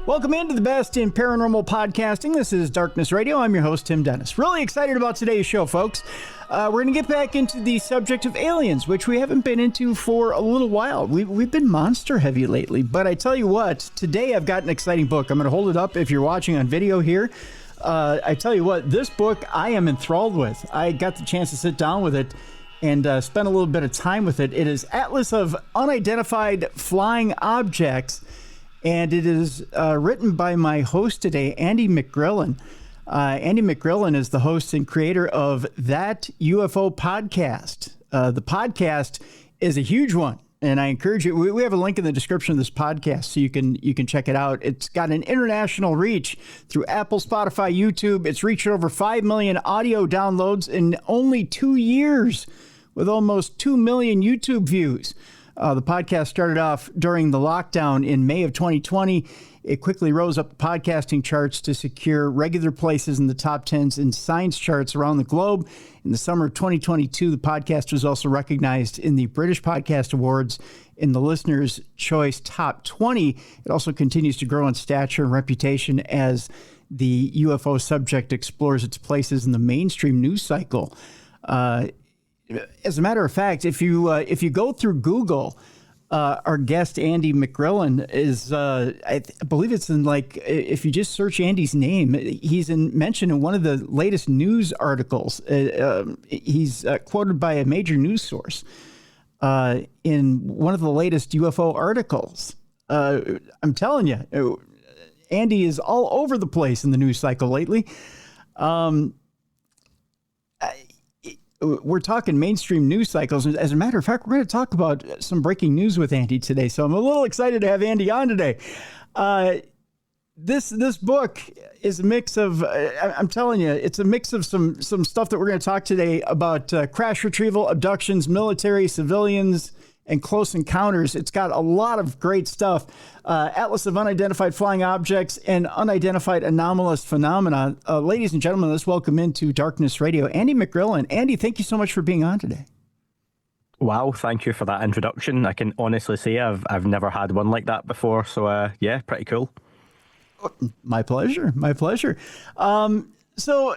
Welcome into the best in paranormal podcasting. This is Darkness Radio. I'm your host, Tim Dennis. Really excited about today's show, folks. We're going to get back into the subject of aliens, which we haven't been into for a little while. We've been monster heavy lately, but I tell you what, today I've got an exciting book. I'm going to hold it up if you're watching on video here. I tell you what, this book I am enthralled with. I got the chance to sit down with it and spend a little bit of time with it. It is Atlas of Unidentified Flying Objects. And it is written by my host today, Andy McGrillen. Andy McGrillen is the host and creator of That UFO Podcast. The podcast is a huge one, and I encourage you. We have a link in the description of this podcast, so you can check it out. It's got an international reach through Apple, Spotify, YouTube. It's reached over 5 million audio downloads in only 2 years, with almost 2 million YouTube views. The podcast started off during the lockdown in May of 2020. It quickly rose up the podcasting charts to secure regular places in the top 10s in science charts around the globe. In the summer of 2022, the podcast was also recognized in the British Podcast Awards in the Listener's Choice Top 20. It also continues to grow in stature and reputation as the UFO subject explores its places in the mainstream news cycle. As a matter of fact, if you go through Google, our guest Andy McGrillen is, I believe it's in if you just search Andy's name, he's mentioned in one of the latest news articles. He's quoted by a major news source in one of the latest UFO articles. I'm telling you, Andy is all over the place in the news cycle lately. We're talking mainstream news cycles. As a matter of fact, we're going to talk about some breaking news with Andy today. So I'm a little excited to have Andy on today. This book is a mix of, I'm telling you, it's a mix of some stuff that we're going to talk today about crash retrieval, abductions, military, civilians, and close encounters. It's got a lot of great stuff. Atlas of Unidentified Flying Objects and Unidentified Anomalous Phenomena. Ladies and gentlemen, let's welcome into Darkness Radio, Andy McGrillen. Andy, thank you so much for being on today. Wow, thank you for that introduction. I can honestly say I've never had one like that before. So yeah, pretty cool. My pleasure. My pleasure. So,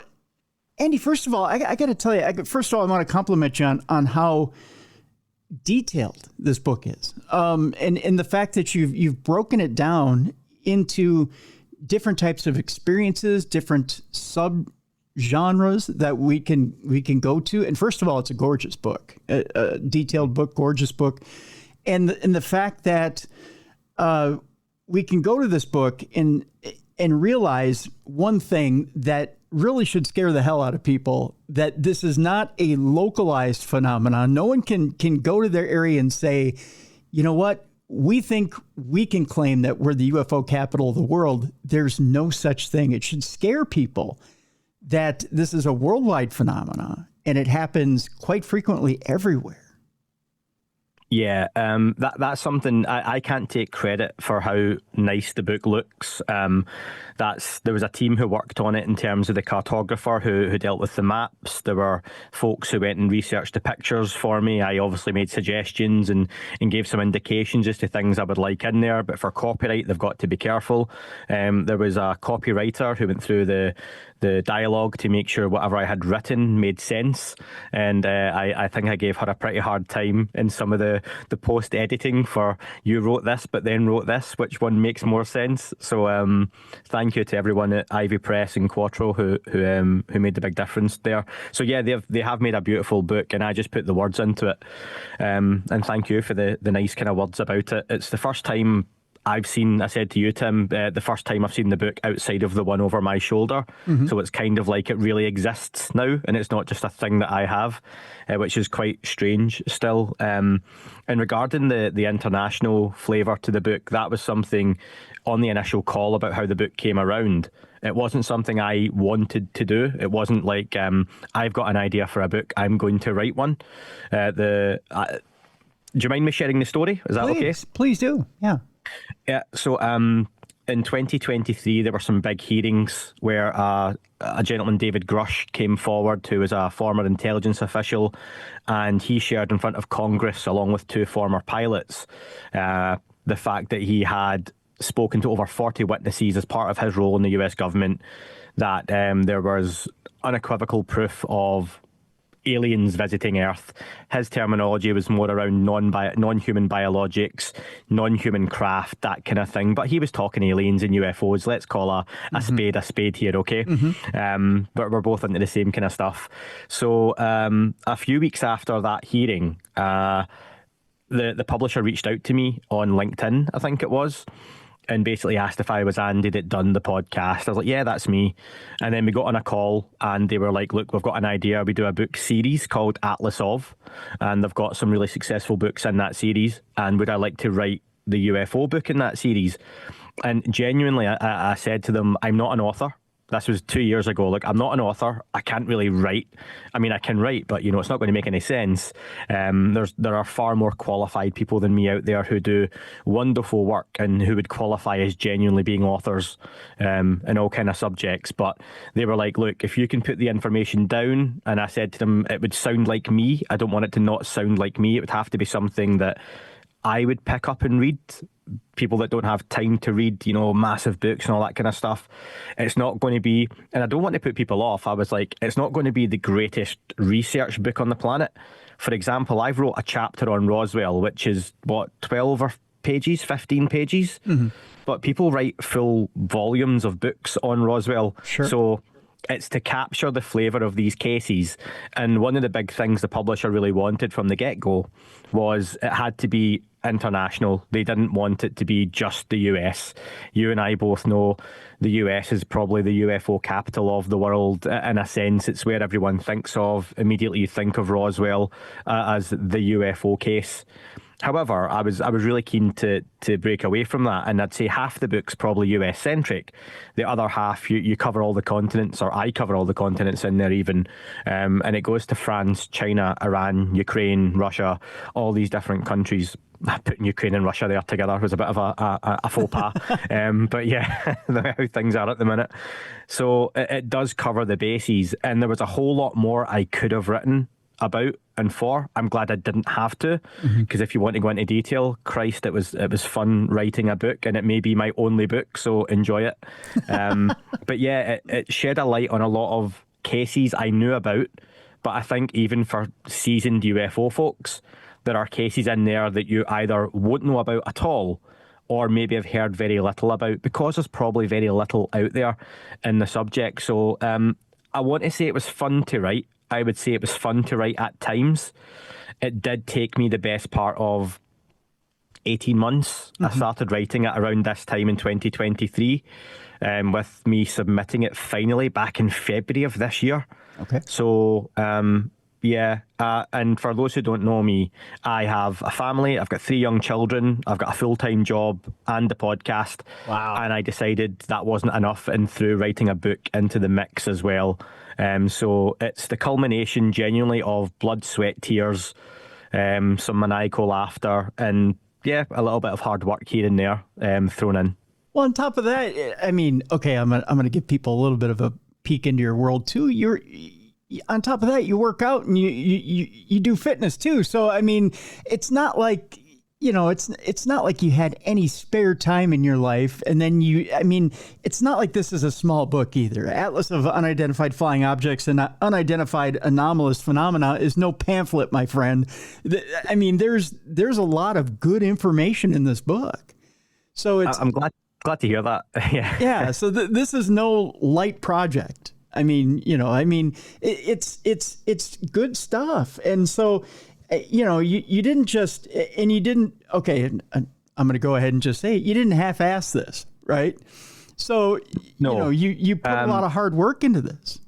Andy, first of all, I got to tell you, I want to compliment you on how detailed this book is, and the fact that you've broken it down into different types of experiences, different sub-genres that we can go to. And first of all, it's a gorgeous book, a detailed book, gorgeous book, and the fact that we can go to this book and realize one thing that really should scare the hell out of people, that this is not a localized phenomenon. No one can go to their area and say, you know what, we think we can claim that we're the UFO capital of the world. There's no such thing. It should scare people that this is a worldwide phenomenon, and it happens quite frequently everywhere. Yeah, that's something I can't take credit for how nice the book looks. There was a team who worked on it in terms of the cartographer who dealt with the maps. There were folks who went and researched the pictures for me. I obviously made suggestions and gave some indications as to things I would like in there. But for copyright, they've got to be careful. There was a copywriter who went through the dialogue to make sure whatever I had written made sense. And I think I gave her a pretty hard time in some of the post editing for, you wrote this but then wrote this, which one makes more sense? So thank you to everyone at Ivy Press and Quattro who made the big difference there. So yeah, they have made a beautiful book, and I just put the words into it. And thank you for the nice kind of words about it. It's the first time I said to you, Tim, the first time I've seen the book outside of the one over my shoulder. Mm-hmm. So it's kind of like it really exists now, and it's not just a thing that I have, which is quite strange still. And regarding the international flavour to the book, that was something on the initial call about how the book came around. It wasn't something I wanted to do. It wasn't like, I've got an idea for a book, I'm going to write one. Do you mind me sharing the story? Is that okay? Please do, yeah. Yeah, so in 2023, there were some big hearings where a gentleman, David Grush, came forward, who was a former intelligence official, and he shared in front of Congress, along with two former pilots, the fact that he had spoken to over 40 witnesses as part of his role in the US government that there was unequivocal proof of aliens visiting Earth. His terminology was more around non-human biologics, non-human craft, that kind of thing. But he was talking aliens and UFOs. Let's call a spade here, okay? But we're both into the same kind of stuff. So a few weeks after that hearing, the publisher reached out to me on LinkedIn, I think it was, and basically asked if I was Andy that done the podcast. I was like, yeah, that's me. And then we got on a call and they were like, look, we've got an idea. We do a book series called Atlas of, and they've got some really successful books in that series. And would I like to write the UFO book in that series? And genuinely, I said to them, I'm not an author. This was 2 years ago. Like, I'm not an author. I can't really write. I mean, I can write, but, you know, it's not going to make any sense. There are far more qualified people than me out there who do wonderful work and who would qualify as genuinely being authors in all kind of subjects. But they were like, look, if you can put the information down, and I said to them, it would sound like me. I don't want it to not sound like me. It would have to be something that I would pick up and read. People that don't have time to read, you know, massive books and all that kind of stuff. It's not going to be, and I don't want to put people off, I was like, it's not going to be the greatest research book on the planet. For example, I've wrote a chapter on Roswell, which is, 12 or pages, 15 pages? But people write full volumes of books on Roswell. Sure. So it's to capture the flavour of these cases. And one of the big things the publisher really wanted from the get-go was it had to be international. They didn't want it to be just the US. You and I both know the US is probably the UFO capital of the world. In a sense, it's where everyone thinks of. Immediately you think of Roswell as the UFO case. However, I was really keen to break away from that, and I'd say half the book's probably US centric. The other half, you cover all the continents, or I cover all the continents in there even, and it goes to France, China, Iran, Ukraine, Russia, all these different countries. Putting Ukraine and Russia there together was a bit of a faux pas, but yeah, how things are at the minute. So it does cover the bases, and there was a whole lot more I could have written about and for. I'm glad I didn't have to, because if you want to go into detail, Christ, it was fun writing a book, and it may be my only book, so enjoy it. But yeah, it shed a light on a lot of cases I knew about, but I think even for seasoned UFO folks, there are cases in there that you either won't know about at all, or maybe have heard very little about, because there's probably very little out there in the subject. So I want to say it was fun to write. I would say it was fun to write at times. It did take me the best part of 18 months. I started writing it around this time in 2023, with me submitting it finally back in February of this year. Okay. So, yeah, and for those who don't know me, I have a family, I've got 3 young children, I've got a full-time job and a podcast. Wow. And I decided that wasn't enough and threw writing a book into the mix as well. So it's the culmination genuinely of blood, sweat, tears, some maniacal laughter, and yeah, a little bit of hard work here and there thrown in. Well, on top of that, I mean, okay, I'm gonna give people a little bit of a peek into your world too. You're on top of that, you work out and you do fitness too. So I mean, it's not like, you know, it's not like you had any spare time in your life. And then it's not like this is a small book either. Atlas of Unidentified Flying Objects and Unidentified Anomalous Phenomena is no pamphlet, my friend. I mean, there's a lot of good information in this book. So I'm glad to hear that. Yeah. Yeah. So this is no light project. I mean, you know, it's good stuff. And so, you know, you didn't just, and you didn't, okay, I'm going to go ahead and just say it, you didn't half-ass this, right? So, no. You know, you put a lot of hard work into this.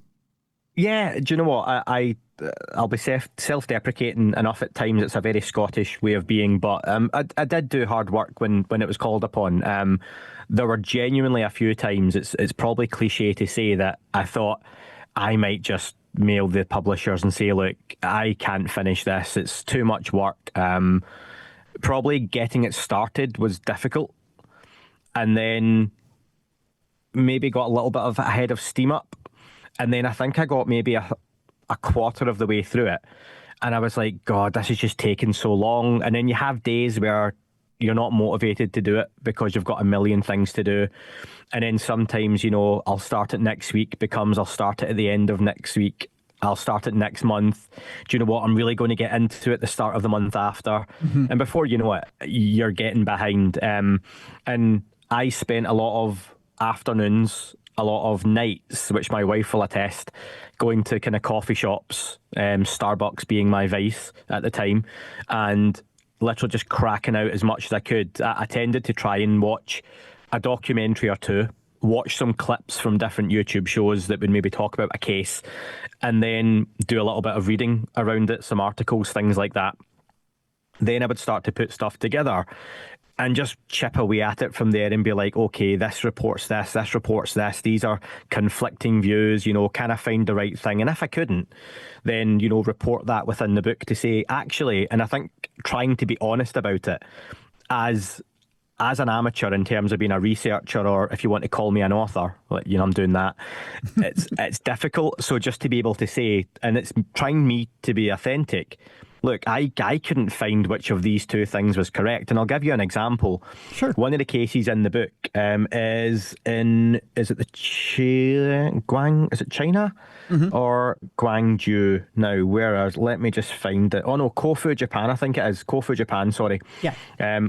Yeah, do you know what? I'll be self-deprecating enough at times. It's a very Scottish way of being, but I did do hard work when it was called upon. There were genuinely a few times, it's probably cliche to say that I thought I might just mail the publishers and say, look, I can't finish this. It's too much work. Probably getting it started was difficult. And then maybe got a little bit of a head of steam up. And then I think I got maybe a quarter of the way through it. And I was like, God, this is just taking so long. And then you have days where you're not motivated to do it because you've got a million things to do. And then sometimes, I'll start it next week becomes I'll start it at the end of next week. I'll start it next month. Do you know what? I'm really going to get into it the start of the month after. And before you know it, you're getting behind. And I spent a lot of afternoons, a lot of nights, which my wife will attest, going to kind of coffee shops, Starbucks being my vice at the time, and literally just cracking out as much as I could. I tended to try and watch a documentary or two, watch some clips from different YouTube shows that would maybe talk about a case, and then do a little bit of reading around it, some articles, things like that. Then I would start to put stuff together and just chip away at it from there and be like, okay, this reports this, these are conflicting views, can I find the right thing? And if I couldn't, then, report that within the book to say, actually, and I think trying to be honest about it as an amateur in terms of being a researcher, or if you want to call me an author, I'm doing that. It's difficult. So just to be able to say, and it's trying me to be authentic. Look, I couldn't find which of these two things was correct, and I'll give you an example. Sure. One of the cases in the book is China or Guangzhou? Now, whereas, let me just find it. Oh no, Kofu, Japan. I think it is Kofu, Japan. Sorry. Yeah.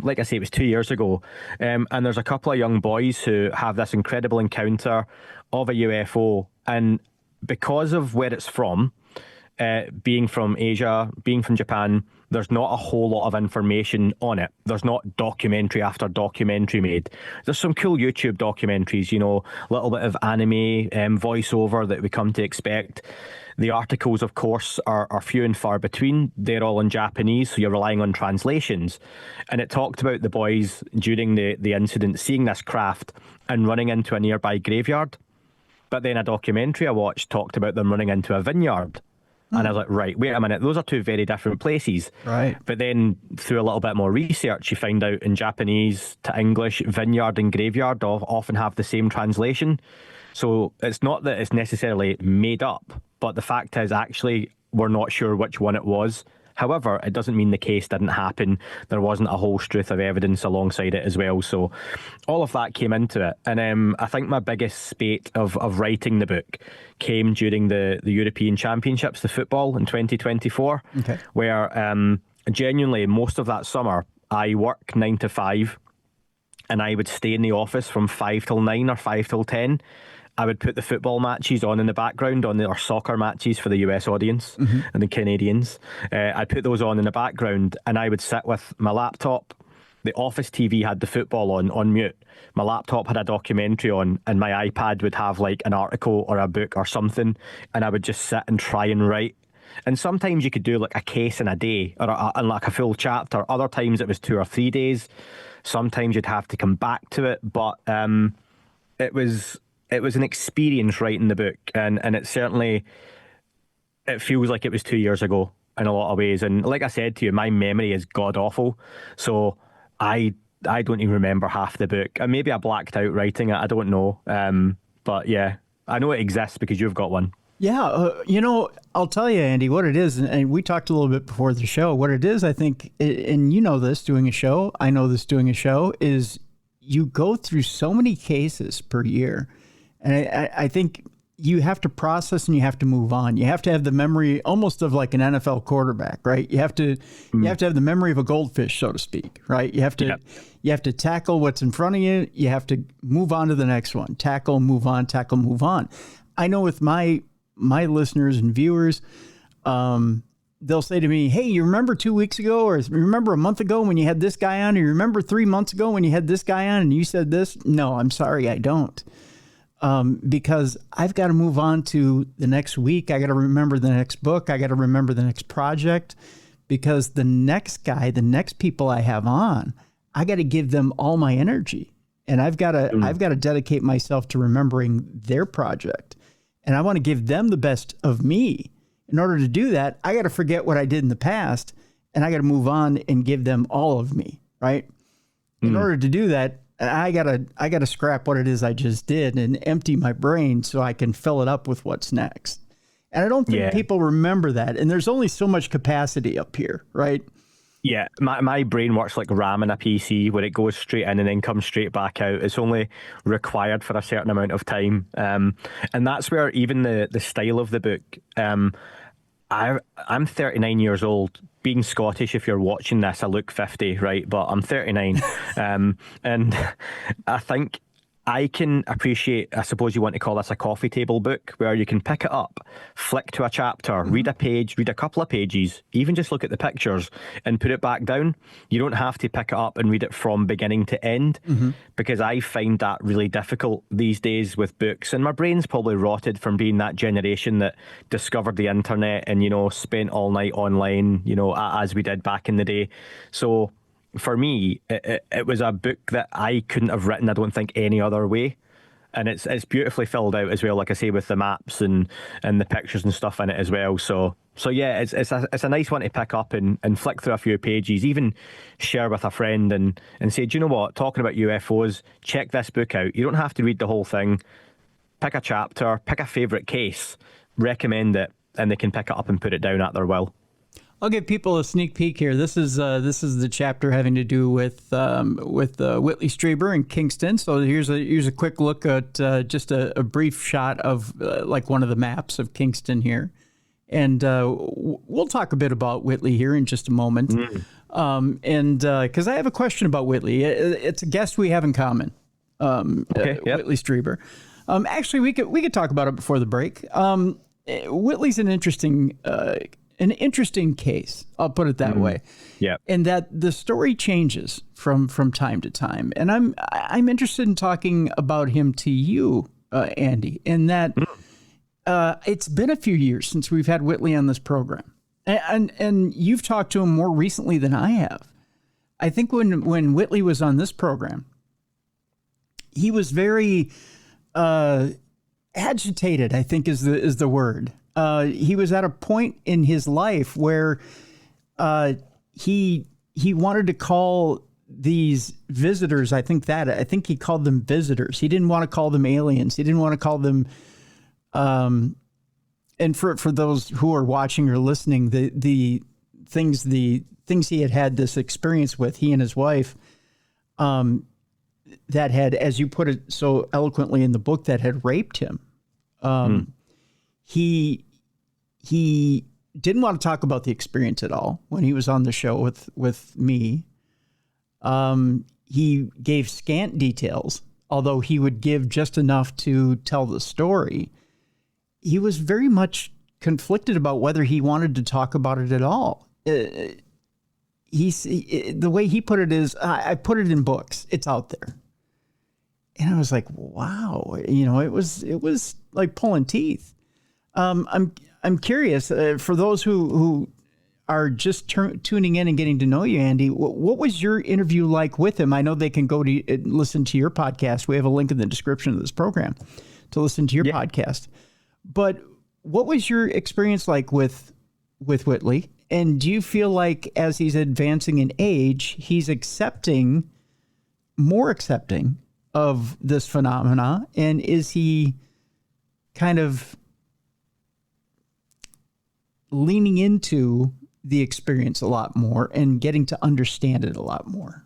Like I say, it was 2 years ago, and there's a couple of young boys who have this incredible encounter of a UFO, and because of where it's from. Being from Asia, being from Japan, there's not a whole lot of information on it. There's not documentary after documentary made. There's some cool YouTube documentaries, a little bit of anime voiceover that we come to expect. The articles, of course, are few and far between. They're all in Japanese, so you're relying on translations. And it talked about the boys during the incident seeing this craft and running into a nearby graveyard. But then a documentary I watched talked about them running into a vineyard. And I was like, right, wait a minute, those are two very different places. Right. But then through a little bit more research, you find out in Japanese to English, vineyard and graveyard often have the same translation. So it's not that it's necessarily made up, but the fact is actually we're not sure which one it was. However, it doesn't mean the case didn't happen. There wasn't a whole struth of evidence alongside it as well. So all of that came into it. And I think my biggest spate of writing the book came during the European Championships, the football in 2024, where genuinely most of that summer, I work 9 to 5 and I would stay in the office from 5 till 9 or 5 till 10. I would put the football matches on in the background, or soccer matches for the US audience and the Canadians. I'd put those on in the background and I would sit with my laptop. The office TV had the football on mute. My laptop had a documentary on, and my iPad would have like an article or a book or something, and I would just sit and try and write. And sometimes you could do like a case in a day or like a full chapter. Other times it was 2 or 3 days. Sometimes you'd have to come back to it, but it was an experience writing the book, and it certainly, it feels like it was 2 years ago in a lot of ways. And like I said to you, my memory is god awful, so I don't even remember half the book, and maybe I blacked out writing it, I don't know. But yeah, I know it exists because you've got one. Yeah, I'll tell you, Andy, what it is, and we talked a little bit before the show. What it is, I think, and you know this doing a show, I know this doing a show, is you go through so many cases per year. And I think you have to process and you have to move on. You have to have the memory almost of like an NFL quarterback, right? You have to have the memory of a goldfish, so to speak, right? You have to tackle what's in front of you. You have to move on to the next one. Tackle, move on, tackle, move on. I know with my listeners and viewers, they'll say to me, hey, you remember 2 weeks ago, or remember a month ago when you had this guy on, or you remember 3 months ago when you had this guy on and you said this? No, I'm sorry, I don't. Because I've got to move on to the next week. I got to remember the next book. I got to remember the next project, because the next guy, the next people I have on, I got to give them all my energy, and I've got to dedicate myself to remembering their project, and I want to give them the best of me. In order to do that, I got to forget what I did in the past, and I got to move on and give them all of me, right? In order to do that, I gotta scrap what it is I just did and empty my brain so I can fill it up with what's next. And I don't think people remember that. And there's only so much capacity up here, right? Yeah, my brain works like RAM in a PC where it goes straight in and then comes straight back out. It's only required for a certain amount of time. And that's where even the style of the book, I'm 39 years old. Being Scottish, if you're watching this, I look 50, right? But I'm 39. And I think I can appreciate, I suppose you want to call this a coffee table book, where you can pick it up, flick to a chapter, read a page, read a couple of pages, even just look at the pictures and put it back down. You don't have to pick it up and read it from beginning to end, because I find that really difficult these days with books. And my brain's probably rotted from being that generation that discovered the internet and, spent all night online, as we did back in the day. So for me, it was a book that I couldn't have written, I don't think, any other way. And it's beautifully filled out as well, like I say, with the maps and the pictures and stuff in it as well. So yeah, it's a nice one to pick up and flick through a few pages, even share with a friend and say, do you know what, talking about UFOs, check this book out. You don't have to read the whole thing. Pick a chapter, pick a favourite case, recommend it, and they can pick it up and put it down at their will. I'll give people a sneak peek here. This is the chapter having to do with Whitley Strieber and Kingston. So here's a quick look at just a brief shot of like one of the maps of Kingston here, and we'll talk a bit about Whitley here in just a moment. And because I have a question about Whitley, it's a guest we have in common. Okay, yep. Whitley Strieber. Actually, we could talk about it before the break. Whitley's an interesting case. I'll put it that way. Yeah. And that the story changes from time to time. And I'm interested in talking about him to you, Andy, in that it's been a few years since we've had Whitley on this program. And you've talked to him more recently than I have. I think when Whitley was on this program, he was very agitated, I think is the word. He was at a point in his life where he wanted to call these visitors, I think he called them visitors. He didn't want to call them aliens. He didn't want to call them and for those who are watching or listening, the things he had this experience with, he and his wife, that had, as you put it so eloquently in the book, that had raped him. He didn't want to talk about the experience at all when he was on the show with me. He gave scant details, although he would give just enough to tell the story. He was very much conflicted about whether he wanted to talk about it at all. The way he put it is, I put it in books. It's out there. And I was like, wow, it was like pulling teeth. I'm curious, for those who are just tuning in and getting to know you, Andy, what was your interview like with him? I know they can go to listen to your podcast. We have a link in the description of this program to listen to your podcast. But what was your experience like with Whitley? And do you feel like as he's advancing in age, he's more accepting of this phenomena? And is he kind of leaning into the experience a lot more and getting to understand it a lot more?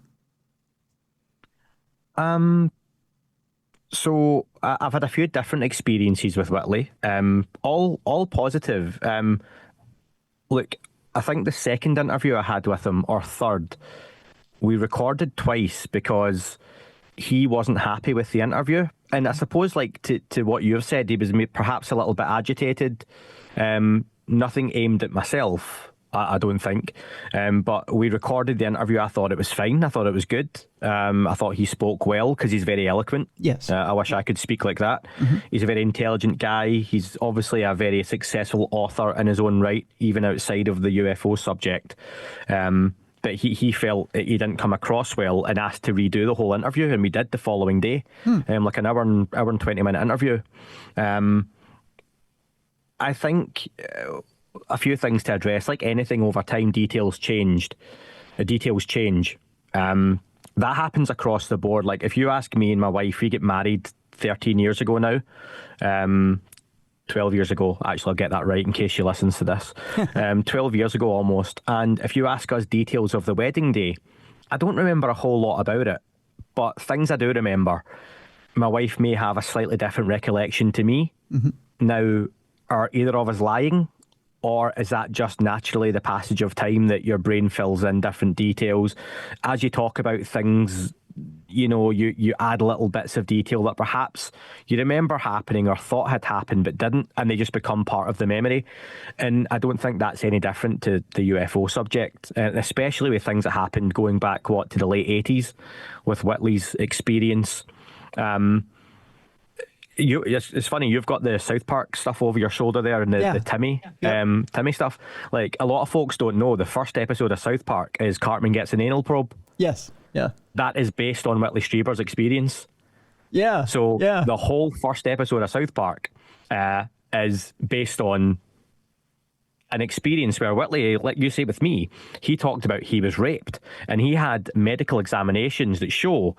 So I've had a few different experiences with Whitley, all positive. Look, I think the second interview I had with him, or third, we recorded twice because he wasn't happy with the interview. And I suppose, like, to what you've said, he was perhaps a little bit agitated. Nothing aimed at myself, I don't think. But we recorded the interview. I thought it was fine. I thought it was good. I thought he spoke well because he's very eloquent. Yes. I wish I could speak like that. He's a very intelligent guy. He's obviously a very successful author in his own right, even outside of the UFO subject. But he felt he didn't come across well and asked to redo the whole interview, and we did the following day, like an hour and 20-minute interview. I think a few things to address. Like anything over time, details change. That happens across the board. Like if you ask me and my wife, we get married 13 years ago now. 12 years ago. Actually, I'll get that right in case she listens to this. 12 years ago almost. And if you ask us details of the wedding day, I don't remember a whole lot about it. But things I do remember, my wife may have a slightly different recollection to me. Now, are either of us lying? Or is that just naturally the passage of time that your brain fills in different details? As you talk about things, you know, you add little bits of detail that perhaps you remember happening or thought had happened but didn't, and they just become part of the memory. And I don't think that's any different to the UFO subject, especially with things that happened going back, to the late 80s with Whitley's experience. It's funny, you've got the South Park stuff over your shoulder there, and the Timmy Timmy stuff. Like, a lot of folks don't know, the first episode of South Park is Cartman gets an anal probe. Yes. Yeah. That is based on Whitley Strieber's experience. Yeah. So the whole first episode of South Park is based on an experience where Whitley, like you say with me, he talked about he was raped, and he had medical examinations that show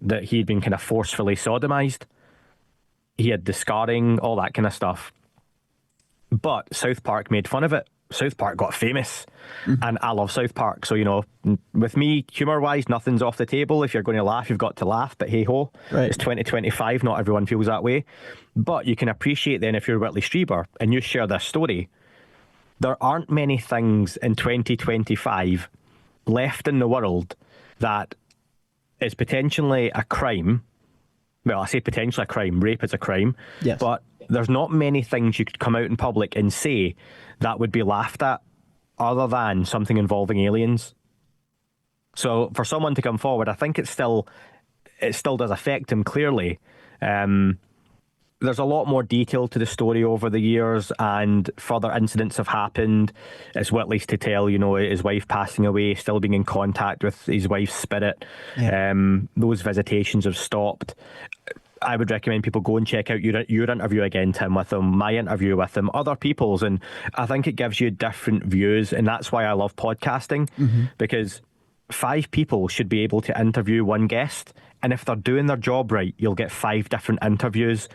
that he'd been kind of forcefully sodomized. He had the scarring, all that kind of stuff. But South Park made fun of it. South Park got famous, and I love South Park. So, you know, with me, humour-wise, nothing's off the table. If you're going to laugh, you've got to laugh, but hey-ho, It's 2025, not everyone feels that way. But you can appreciate then, if you're Whitley Strieber and you share this story, there aren't many things in 2025 left in the world that is potentially a crime. Well, I say potentially a crime. Rape is a crime. Yes. But there's not many things you could come out in public and say that would be laughed at other than something involving aliens. So for someone to come forward, I think it still does affect him clearly. There's a lot more detail to the story over the years, and further incidents have happened. It's Whitley's to tell, you know, his wife passing away, still being in contact with his wife's spirit. Yeah. Those visitations have stopped. I would recommend people go and check out your interview again, Tim, with him, my interview with him, other people's, and I think it gives you different views, and that's why I love podcasting, because 5 people should be able to interview one guest, and if they're doing their job right, you'll get 5 different interviews.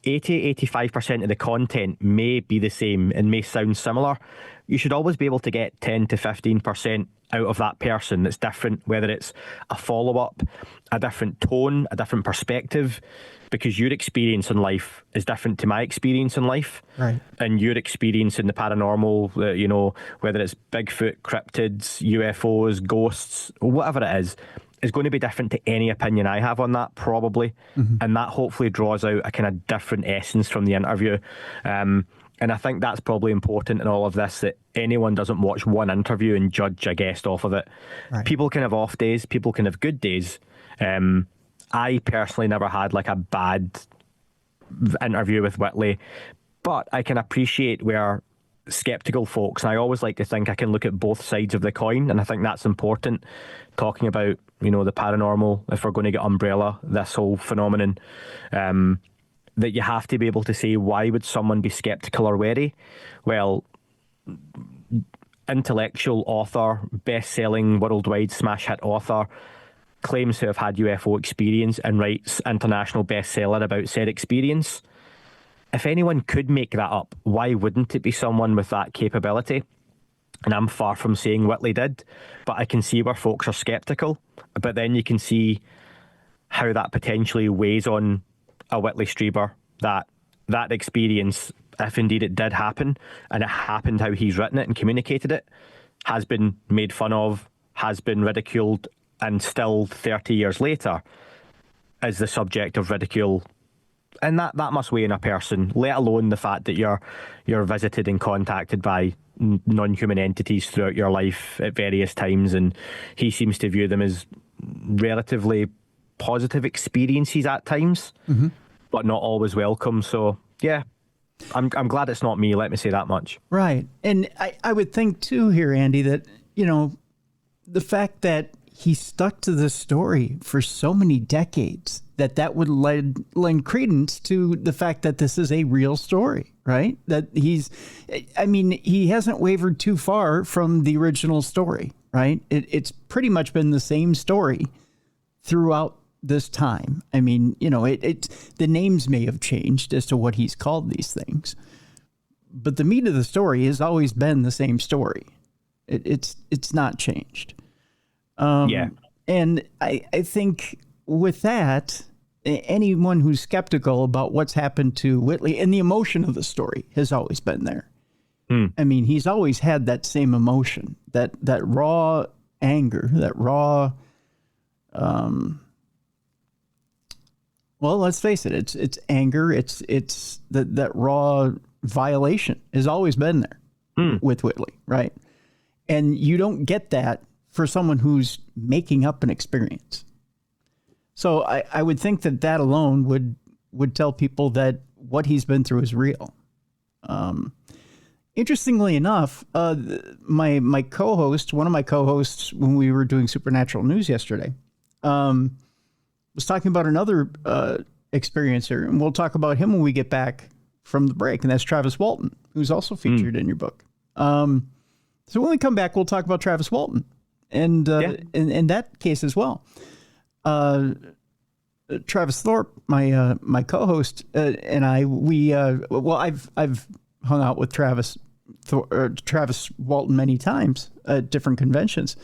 85% of the content may be the same and may sound similar. You should always be able to get 10 to 15% out of that person that's different, whether it's a follow-up, a different tone, a different perspective, because your experience in life is different to my experience in life. Right. And your experience in the paranormal, you know, whether it's Bigfoot, cryptids, UFOs, ghosts, whatever it is going to be different to any opinion I have on that, probably. And that hopefully draws out a kind of different essence from the interview. And I think that's probably important in all of this, that anyone doesn't watch one interview and judge a guest off of it. Right. People can have off days, people can have good days. I personally never had like a bad interview with Whitley, but I can appreciate where skeptical folks, and I always like to think I can look at both sides of the coin, and I think that's important, talking about, you know, the paranormal, if we're going to get umbrella this whole phenomenon, that you have to be able to say, why would someone be skeptical or wary? Well, intellectual author, best-selling, worldwide smash hit author, claims to have had UFO experience and writes international bestseller about said experience. If anyone could make that up, why wouldn't it be someone with that capability? And I'm far from saying Whitley did, but I can see where folks are skeptical. But then you can see how that potentially weighs on a Whitley Strieber, that experience, if indeed it did happen, and it happened how he's written it and communicated it, has been made fun of, has been ridiculed, and still 30 years later is the subject of ridicule. And that must weigh in a person, let alone the fact that you're visited and contacted by non-human entities throughout your life at various times, and he seems to view them as relatively positive experiences at times, but not always welcome. So yeah, I'm glad it's not me, let me say that much. Right. And I would think too here, Andy, that, you know, the fact that he stuck to this story for so many decades, that would lend credence to the fact that this is a real story, right? That he hasn't wavered too far from the original story, right? It's pretty much been the same story throughout this time. I mean, the names may have changed as to what he's called these things, but the meat of the story has always been the same story. It's not changed. And I think with that, anyone who's skeptical about what's happened to Whitley, and the emotion of the story has always been there. I mean, he's always had that same emotion, that raw anger, that raw, well, let's face it, it's anger. It's that raw violation has always been there with Whitley, right? And you don't get that for someone who's making up an experience. So I would think that alone would tell people that what he's been through is real. Interestingly enough, my co-host, one of my co-hosts, when we were doing Supernatural News yesterday, was talking about another experiencer, and we'll talk about him when we get back from the break, and that's Travis Walton, who's also featured in your book. So when we come back, we'll talk about Travis Walton and in that case as well. Travis Thorpe, my co-host, and I, I've hung out with Travis Walton many times at different conventions.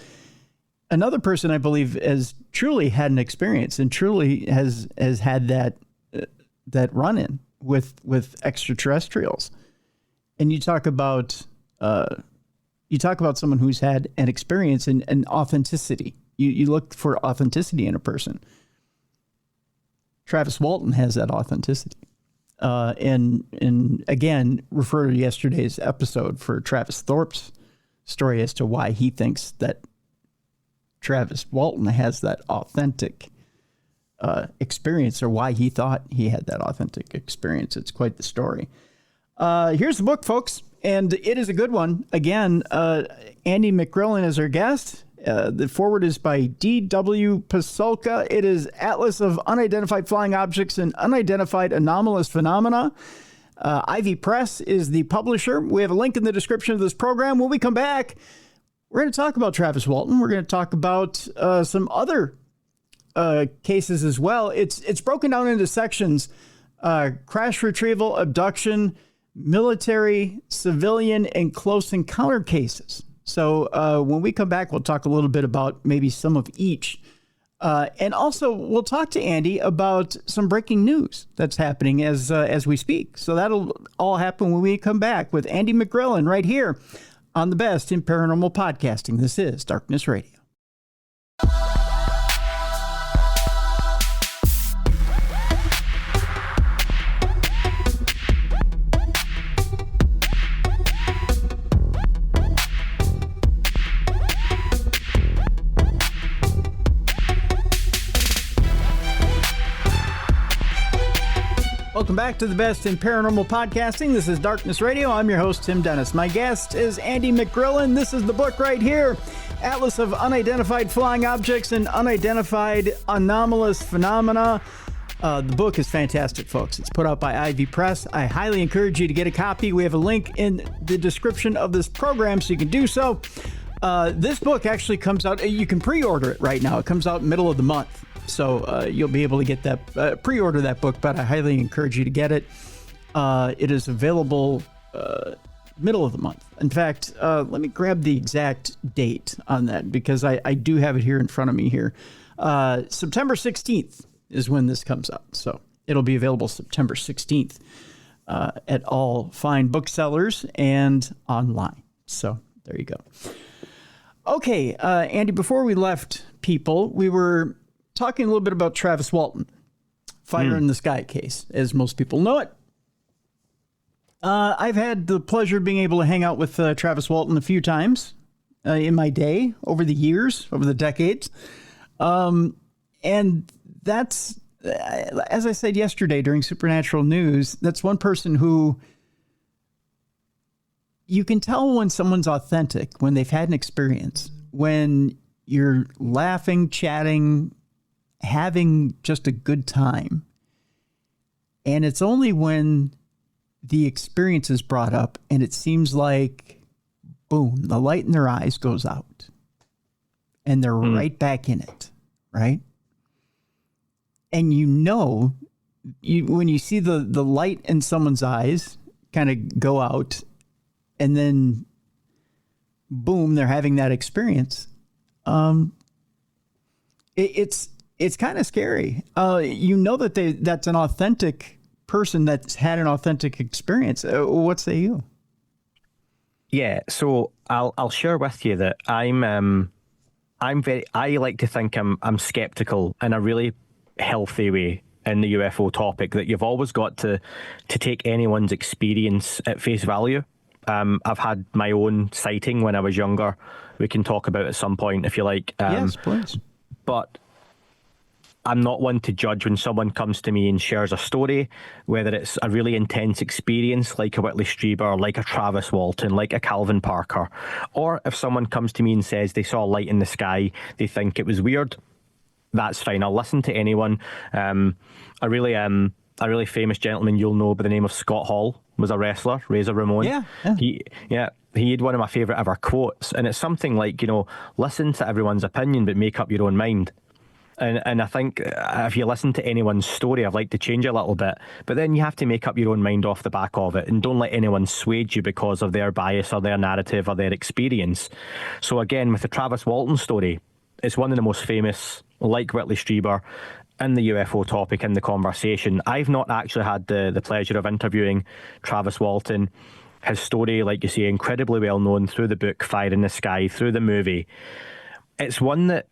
Another person I believe has truly had an experience and truly has had that run-in with extraterrestrials. And you talk about someone who's had an experience and authenticity. You look for authenticity in a person. Travis Walton has that authenticity. And again, refer to yesterday's episode for Travis Thorpe's story as to why he thinks that Travis Walton has that authentic experience, or why he thought he had that authentic experience. It's quite the story. Here's the book, folks, and it is a good one. Again, Andy McGrillen is our guest. The foreword is by D.W. Pasulka. It is Atlas of Unidentified Flying Objects and Unidentified Anomalous Phenomena. Ivy Press is the publisher. We have a link in the description of this program. When we come back, we're going to talk about Travis Walton. We're going to talk about some other cases as well. It's broken down into sections: crash retrieval, abduction, military, civilian, and close encounter cases. So when we come back, we'll talk a little bit about maybe some of each. And also, we'll talk to Andy about some breaking news that's happening as we speak. So that'll all happen when we come back with Andy McGrillen right here on the best in paranormal podcasting. This is Darkness Radio. Welcome back to the best in paranormal podcasting. This is Darkness Radio. I'm your host, Tim Dennis. My guest is Andy McGrillen. This is the book right here, Atlas of Unidentified Flying Objects and Unidentified Anomalous Phenomena. The book is fantastic, folks. It's put out by Ivy Press. I highly encourage you to get a copy. We have a link in the description of this program so you can do so. This book actually comes out, you can pre-order it right now. It comes out middle of the month. So you'll be able to get that, pre-order that book, but I highly encourage you to get it. It is available middle of the month. In fact, let me grab the exact date on that, because I do have it here in front of me here. September 16th is when this comes out. So it'll be available September 16th at all fine booksellers and online. So there you go. Okay, Andy, before we left people, we were talking a little bit about Travis Walton, Fire in the Sky case, as most people know it. I've had the pleasure of being able to hang out with Travis Walton a few times in my day, over the years, over the decades. And that's, as I said yesterday during Supernatural News, that's one person who you can tell when someone's authentic, when they've had an experience, when you're laughing, chatting, having just a good time. And it's only when the experience is brought up and it seems like, boom, the light in their eyes goes out and they're right back in it, right? and when you see the light in someone's eyes kind of go out, and then boom, they're having that experience. It's kind of scary. That's an authentic person that's had an authentic experience. What say you? Yeah, so I'll share with you that I like to think I'm skeptical in a really healthy way in the UFO topic, that you've always got to take anyone's experience at face value. I've had my own sighting when I was younger. We can talk about at some point if you like. Yes, please. But I'm not one to judge when someone comes to me and shares a story, whether it's a really intense experience like a Whitley Strieber, like a Travis Walton, like a Calvin Parker, or if someone comes to me and says they saw a light in the sky, they think it was weird. That's fine. I'll listen to anyone. A really famous gentleman you'll know by the name of Scott Hall was a wrestler, Razor Ramon. Yeah. He had one of my favourite ever quotes, and it's something like, listen to everyone's opinion, but make up your own mind. And I think if you listen to anyone's story, I'd like to change it a little bit, but then you have to make up your own mind off the back of it, and don't let anyone sway you because of their bias or their narrative or their experience. So again, with the Travis Walton story, it's one of the most famous, like Whitley Strieber, in the UFO topic in the conversation. I've not actually had the pleasure of interviewing Travis Walton. His story, like you say, incredibly well known through the book Fire in the Sky, through the movie. It's one that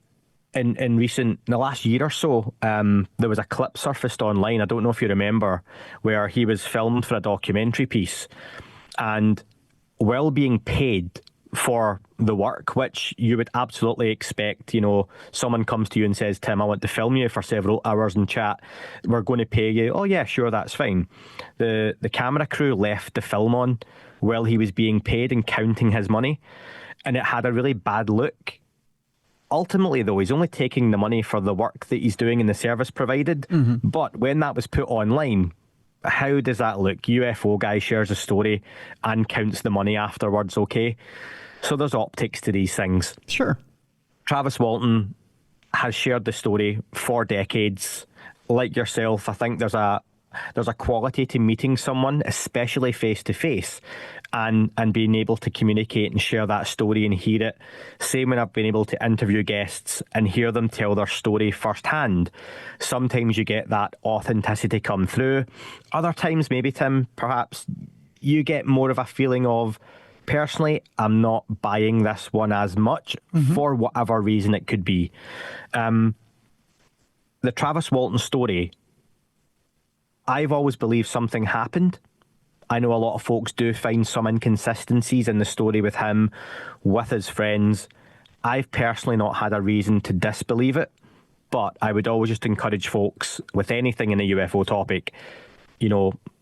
in the last year or so, there was a clip surfaced online, I don't know if you remember, where he was filmed for a documentary piece, and while being paid for the work, which you would absolutely expect, someone comes to you and says, Tim, I want to film you for several hours and chat, we're going to pay you. Oh yeah, sure, that's fine. The camera crew left the film on while he was being paid and counting his money, and it had a really bad look. Ultimately, though, he's only taking the money for the work that he's doing and the service provided. Mm-hmm. But when that was put online, how does that look? UFO guy shares a story and counts the money afterwards, okay? So there's optics to these things. Sure. Travis Walton has shared the story for decades. Like yourself, I think there's a quality to meeting someone, especially face to face, and being able to communicate and share that story and hear it. Same when I've been able to interview guests and hear them tell their story firsthand. Sometimes you get that authenticity come through. Other times, maybe, Tim, perhaps you get more of a feeling of, personally, I'm not buying this one as much, for whatever reason it could be. The Travis Walton story, I've always believed something happened. I know a lot of folks do find some inconsistencies in the story with him, with his friends. I've personally not had a reason to disbelieve it, but I would always just encourage folks with anything in a UFO topic,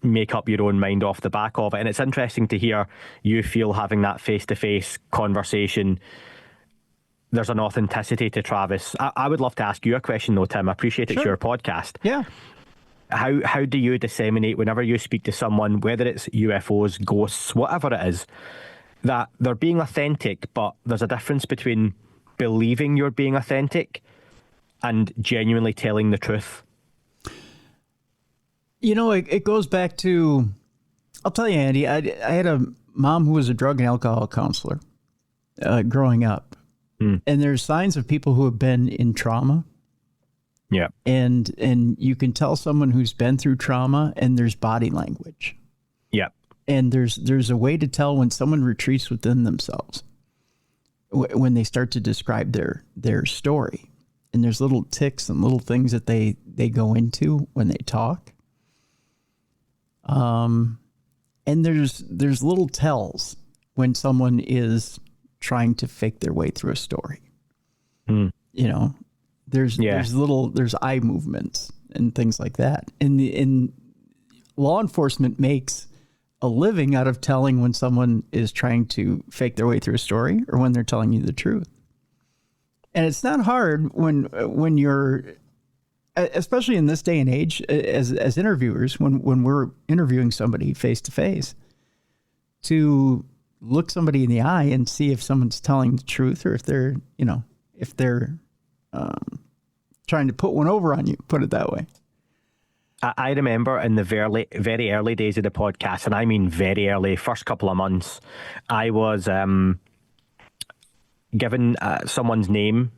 make up your own mind off the back of it. And it's interesting to hear you feel having that face-to-face conversation, there's an authenticity to Travis. I would love to ask you a question though, Tim. I appreciate it's your podcast. Yeah. How do you disseminate whenever you speak to someone, whether it's UFOs, ghosts, whatever it is, that they're being authentic, but there's a difference between believing you're being authentic and genuinely telling the truth? It goes back to, I'll tell you, Andy, I had a mom who was a drug and alcohol counselor growing up. And there's signs of people who have been in trauma. Yeah. And you can tell someone who's been through trauma, and there's body language. Yeah. And there's a way to tell when someone retreats within themselves, when they start to describe their story. And there's little tics and little things that they go into when they talk. And there's little tells when someone is trying to fake their way through a story. There's eye movements and things like that. And law enforcement makes a living out of telling when someone is trying to fake their way through a story or when they're telling you the truth. And it's not hard when you're, especially in this day and age, as interviewers, when we're interviewing somebody face to face, to look somebody in the eye and see if someone's telling the truth or if they're trying to put one over on you, put it that way. I remember in the very early days of the podcast, and I mean very early, first couple of months, I was given someone's name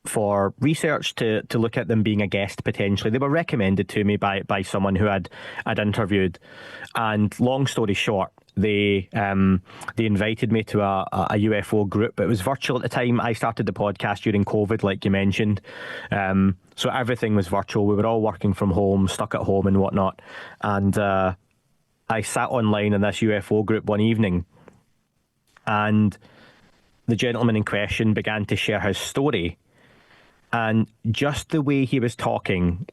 for research to look at them being a guest potentially. They were recommended to me by someone who I'd interviewed, and long story short, they invited me to a UFO group. It was virtual at the time. I started the podcast during COVID, like you mentioned, so everything was virtual. We were all working from home, stuck at home and whatnot, and I sat online in this UFO group one evening, and the gentleman in question began to share his story. And just the way he was talking,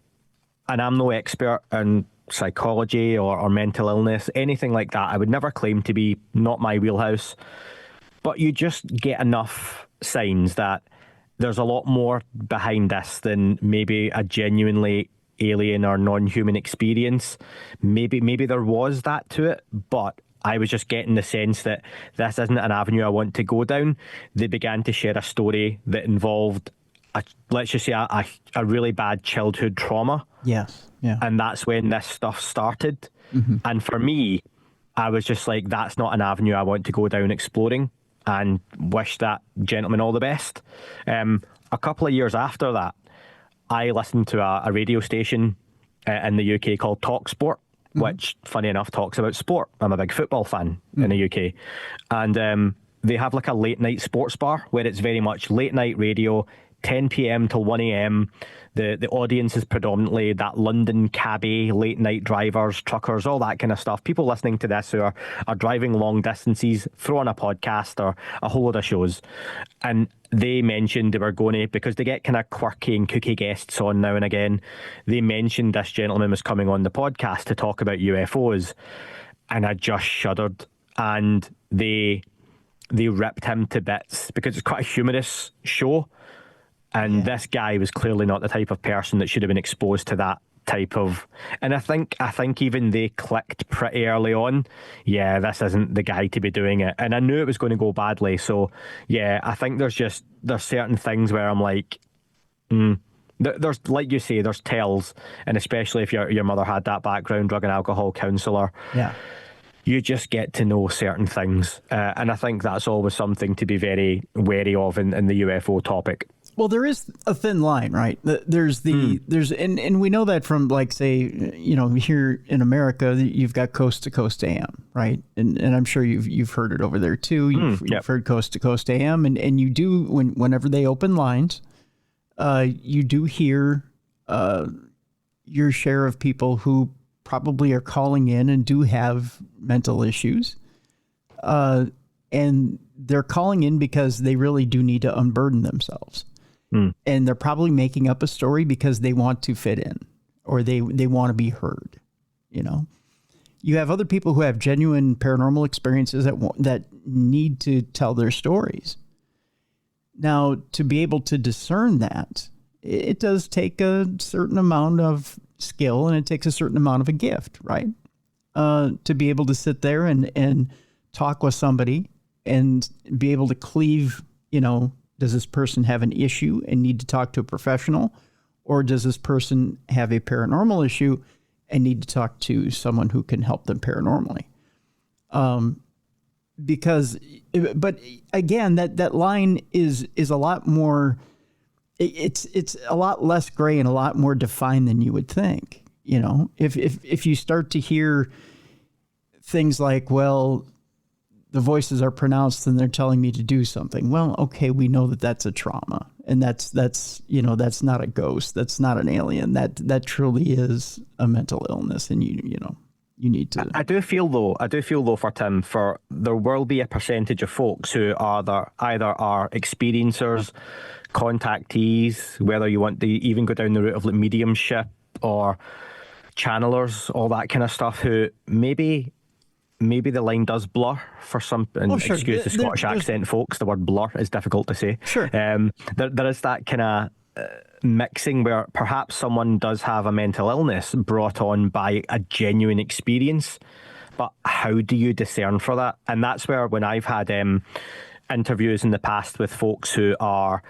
and I'm no expert in psychology or mental illness, anything like that. I would never claim to be, not my wheelhouse. But you just get enough signs that there's a lot more behind this than maybe a genuinely alien or non-human experience. Maybe there was that to it, but I was just getting the sense that this isn't an avenue I want to go down. They began to share a story that involved let's just say a really bad childhood trauma. Yes. Yeah. And that's when this stuff started. Mm-hmm. And for me, I was just like, that's not an avenue I want to go down exploring, and wish that gentleman all the best. A couple of years after that, I listened to a radio station in the UK called Talk Sport, which, funny enough, talks about sport. I'm a big football fan in the UK. And they have like a late night sports bar where it's very much late night radio, 10 p.m. till 1 a.m. The audience is predominantly that London cabbie, late night drivers, truckers, all that kind of stuff. People listening to this who are driving long distances, throw on a podcast or a whole lot of shows. And they mentioned they were going to, because they get kind of quirky and kooky guests on now and again, they mentioned this gentleman was coming on the podcast to talk about UFOs. And I just shuddered. And they ripped him to bits because it's quite a humorous show. And this guy was clearly not the type of person that should have been exposed to that type of. And I think even they clicked pretty early on. Yeah, this isn't the guy to be doing it. And I knew it was going to go badly. So yeah, I think there's certain things where I'm like, there's, like you say, there's tells, and especially if your mother had that background, drug and alcohol counsellor. Yeah. You just get to know certain things. And I think that's always something to be very wary of in the UFO topic. Well, there is a thin line, right? There's and we know that from, like, say, here in America, you've got Coast to Coast AM, right? And I'm sure you've heard it over there too. You've heard Coast to Coast AM, and you do whenever they open lines, you do hear your share of people who probably are calling in and do have mental issues, and they're calling in because they really do need to unburden themselves. And they're probably making up a story because they want to fit in, or they want to be heard. You have other people who have genuine paranormal experiences that need to tell their stories. Now, to be able to discern that, it does take a certain amount of skill, and it takes a certain amount of a gift, right? To be able to sit there and talk with somebody and be able to cleave, does this person have an issue and need to talk to a professional, or does this person have a paranormal issue and need to talk to someone who can help them paranormally? But again, that line is a lot more. It's a lot less gray and a lot more defined than you would think. If you start to hear things like, well, the voices are pronounced and they're telling me to do something. Well, okay, we know that that's a trauma, and that's not a ghost. That's not an alien. That truly is a mental illness, and you need to. I do feel though for Tim, there will be a percentage of folks who are either are experiencers, contactees, whether you want to even go down the route of like mediumship or channelers, all that kind of stuff, who maybe the line does blur for some, and sure. Excuse the Scottish accent, folks, the word blur is difficult to say. Sure. There is that kind of mixing where perhaps someone does have a mental illness brought on by a genuine experience, but how do you discern for that? And that's where, when I've had interviews in the past with folks who are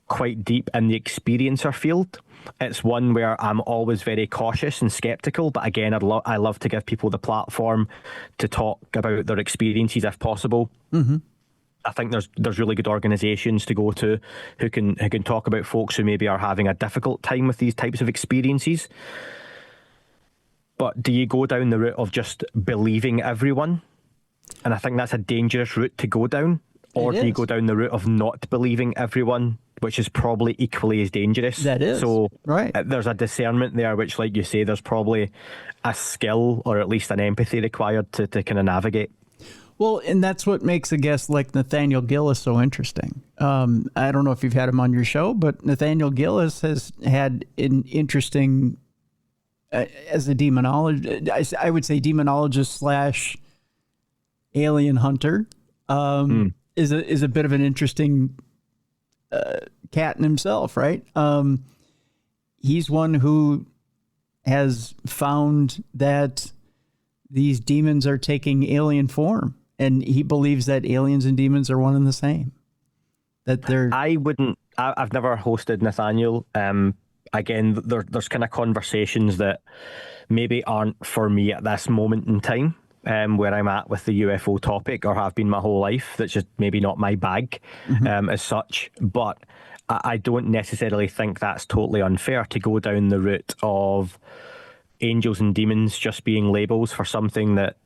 quite deep in the experiencer field, It's one where I'm always very cautious and skeptical, but again, I love to give people the platform to talk about their experiences if possible. I think there's really good organisations to go to who can talk about folks who maybe are having a difficult time with these types of experiences. But do you go down the route of just believing everyone? And I think that's a dangerous route to go down. Or do you go down the route of not believing everyone, which is probably equally as dangerous? That is. So right. There's a discernment there, which, like you say, there's probably a skill or at least an empathy required to kind of navigate. Well, and that's what makes a guest like Nathaniel Gillis so interesting. I don't know if you've had him on your show, but Nathaniel Gillis has had an interesting, as a demonologist, I would say demonologist / alien hunter, is a bit of an interesting cat in himself, right? He's one who has found that these demons are taking alien form. And he believes that aliens and demons are one and the same. That they're. I've never hosted Nathaniel. Again, there's kind of conversations that maybe aren't for me at this moment in time, where I'm at with the UFO topic, or have been my whole life. That's just maybe not my bag, as such. But I don't necessarily think that's totally unfair to go down the route of angels and demons just being labels for something that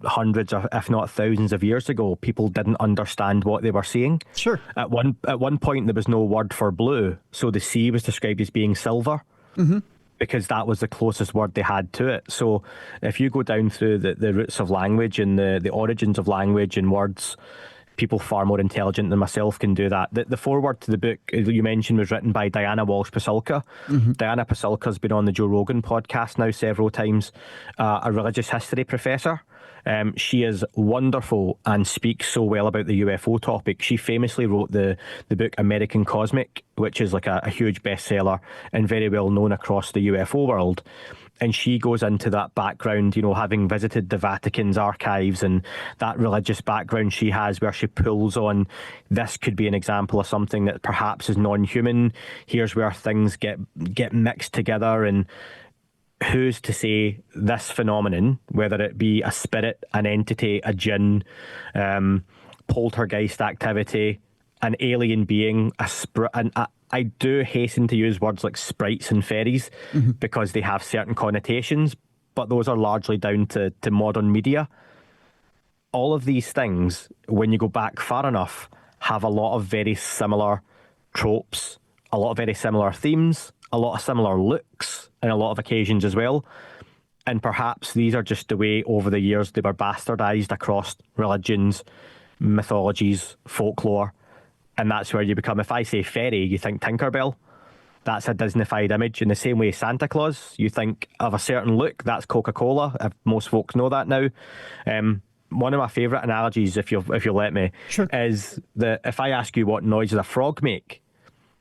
hundreds of, if not thousands of years ago, people didn't understand what they were seeing. Sure. At one point, there was no word for blue, so the sea was described as being silver, because that was the closest word they had to it. So if you go down through the roots of language and the origins of language and words, people far more intelligent than myself can do that. The foreword to the book you mentioned was written by Diana Walsh-Pasulka. Diana Pasulka's been on the Joe Rogan podcast now several times, a religious history professor. She is wonderful and speaks so well about the UFO topic. She famously wrote the book American Cosmic, which is like a huge bestseller and very well known across the UFO world. And she goes into that background, having visited the Vatican's archives and that religious background she has, where she pulls on, this could be an example of something that perhaps is non-human. Here's where things get mixed together, and who's to say this phenomenon, whether it be a spirit, an entity, a jinn, poltergeist activity, an alien being, I do hasten to use words like sprites and fairies because they have certain connotations, but those are largely down to modern media. All of these things, when you go back far enough, have a lot of very similar tropes, a lot of very similar themes, a lot of similar looks, and a lot of occasions as well. And perhaps these are just the way over the years they were bastardized across religions, mythologies, folklore. And that's where you become, if I say fairy, you think Tinkerbell. That's a Disneyfied image. In the same way Santa Claus, you think of a certain look, that's Coca-Cola. If most folks know that now. One of my favourite analogies, if you'll let me, sure, is that if I ask you what noise does a frog make,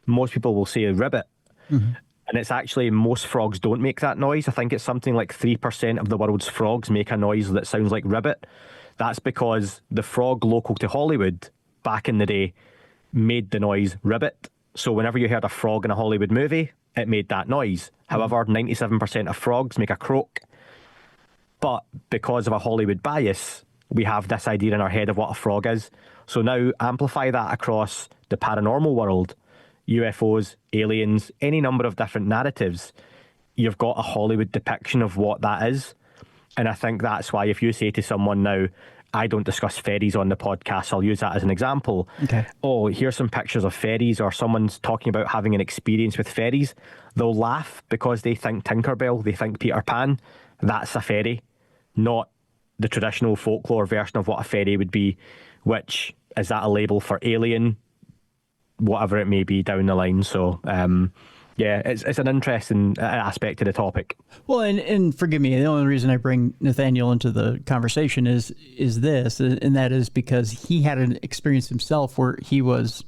most people will say a ribbit. And it's actually, most frogs don't make that noise. I think it's something like 3% of the world's frogs make a noise that sounds like ribbit. That's because the frog local to Hollywood back in the day made the noise ribbit. So whenever you heard a frog in a Hollywood movie, it made that noise. However, 97% of frogs make a croak. But because of a Hollywood bias, we have this idea in our head of what a frog is. So now amplify that across the paranormal world, UFOs, aliens, any number of different narratives. You've got a Hollywood depiction of what that is. And I think that's why if you say to someone now, I don't discuss fairies on the podcast, I'll use that as an example. Okay. Oh, here's some pictures of fairies, or someone's talking about having an experience with fairies. They'll laugh because they think Tinkerbell, they think Peter Pan. That's a fairy, not the traditional folklore version of what a fairy would be, which is that a label for alien, whatever it may be down the line. So, yeah, it's an interesting aspect of the topic. Well, and forgive me, the only reason I bring Nathaniel into the conversation is this, and that is because he had an experience himself where he was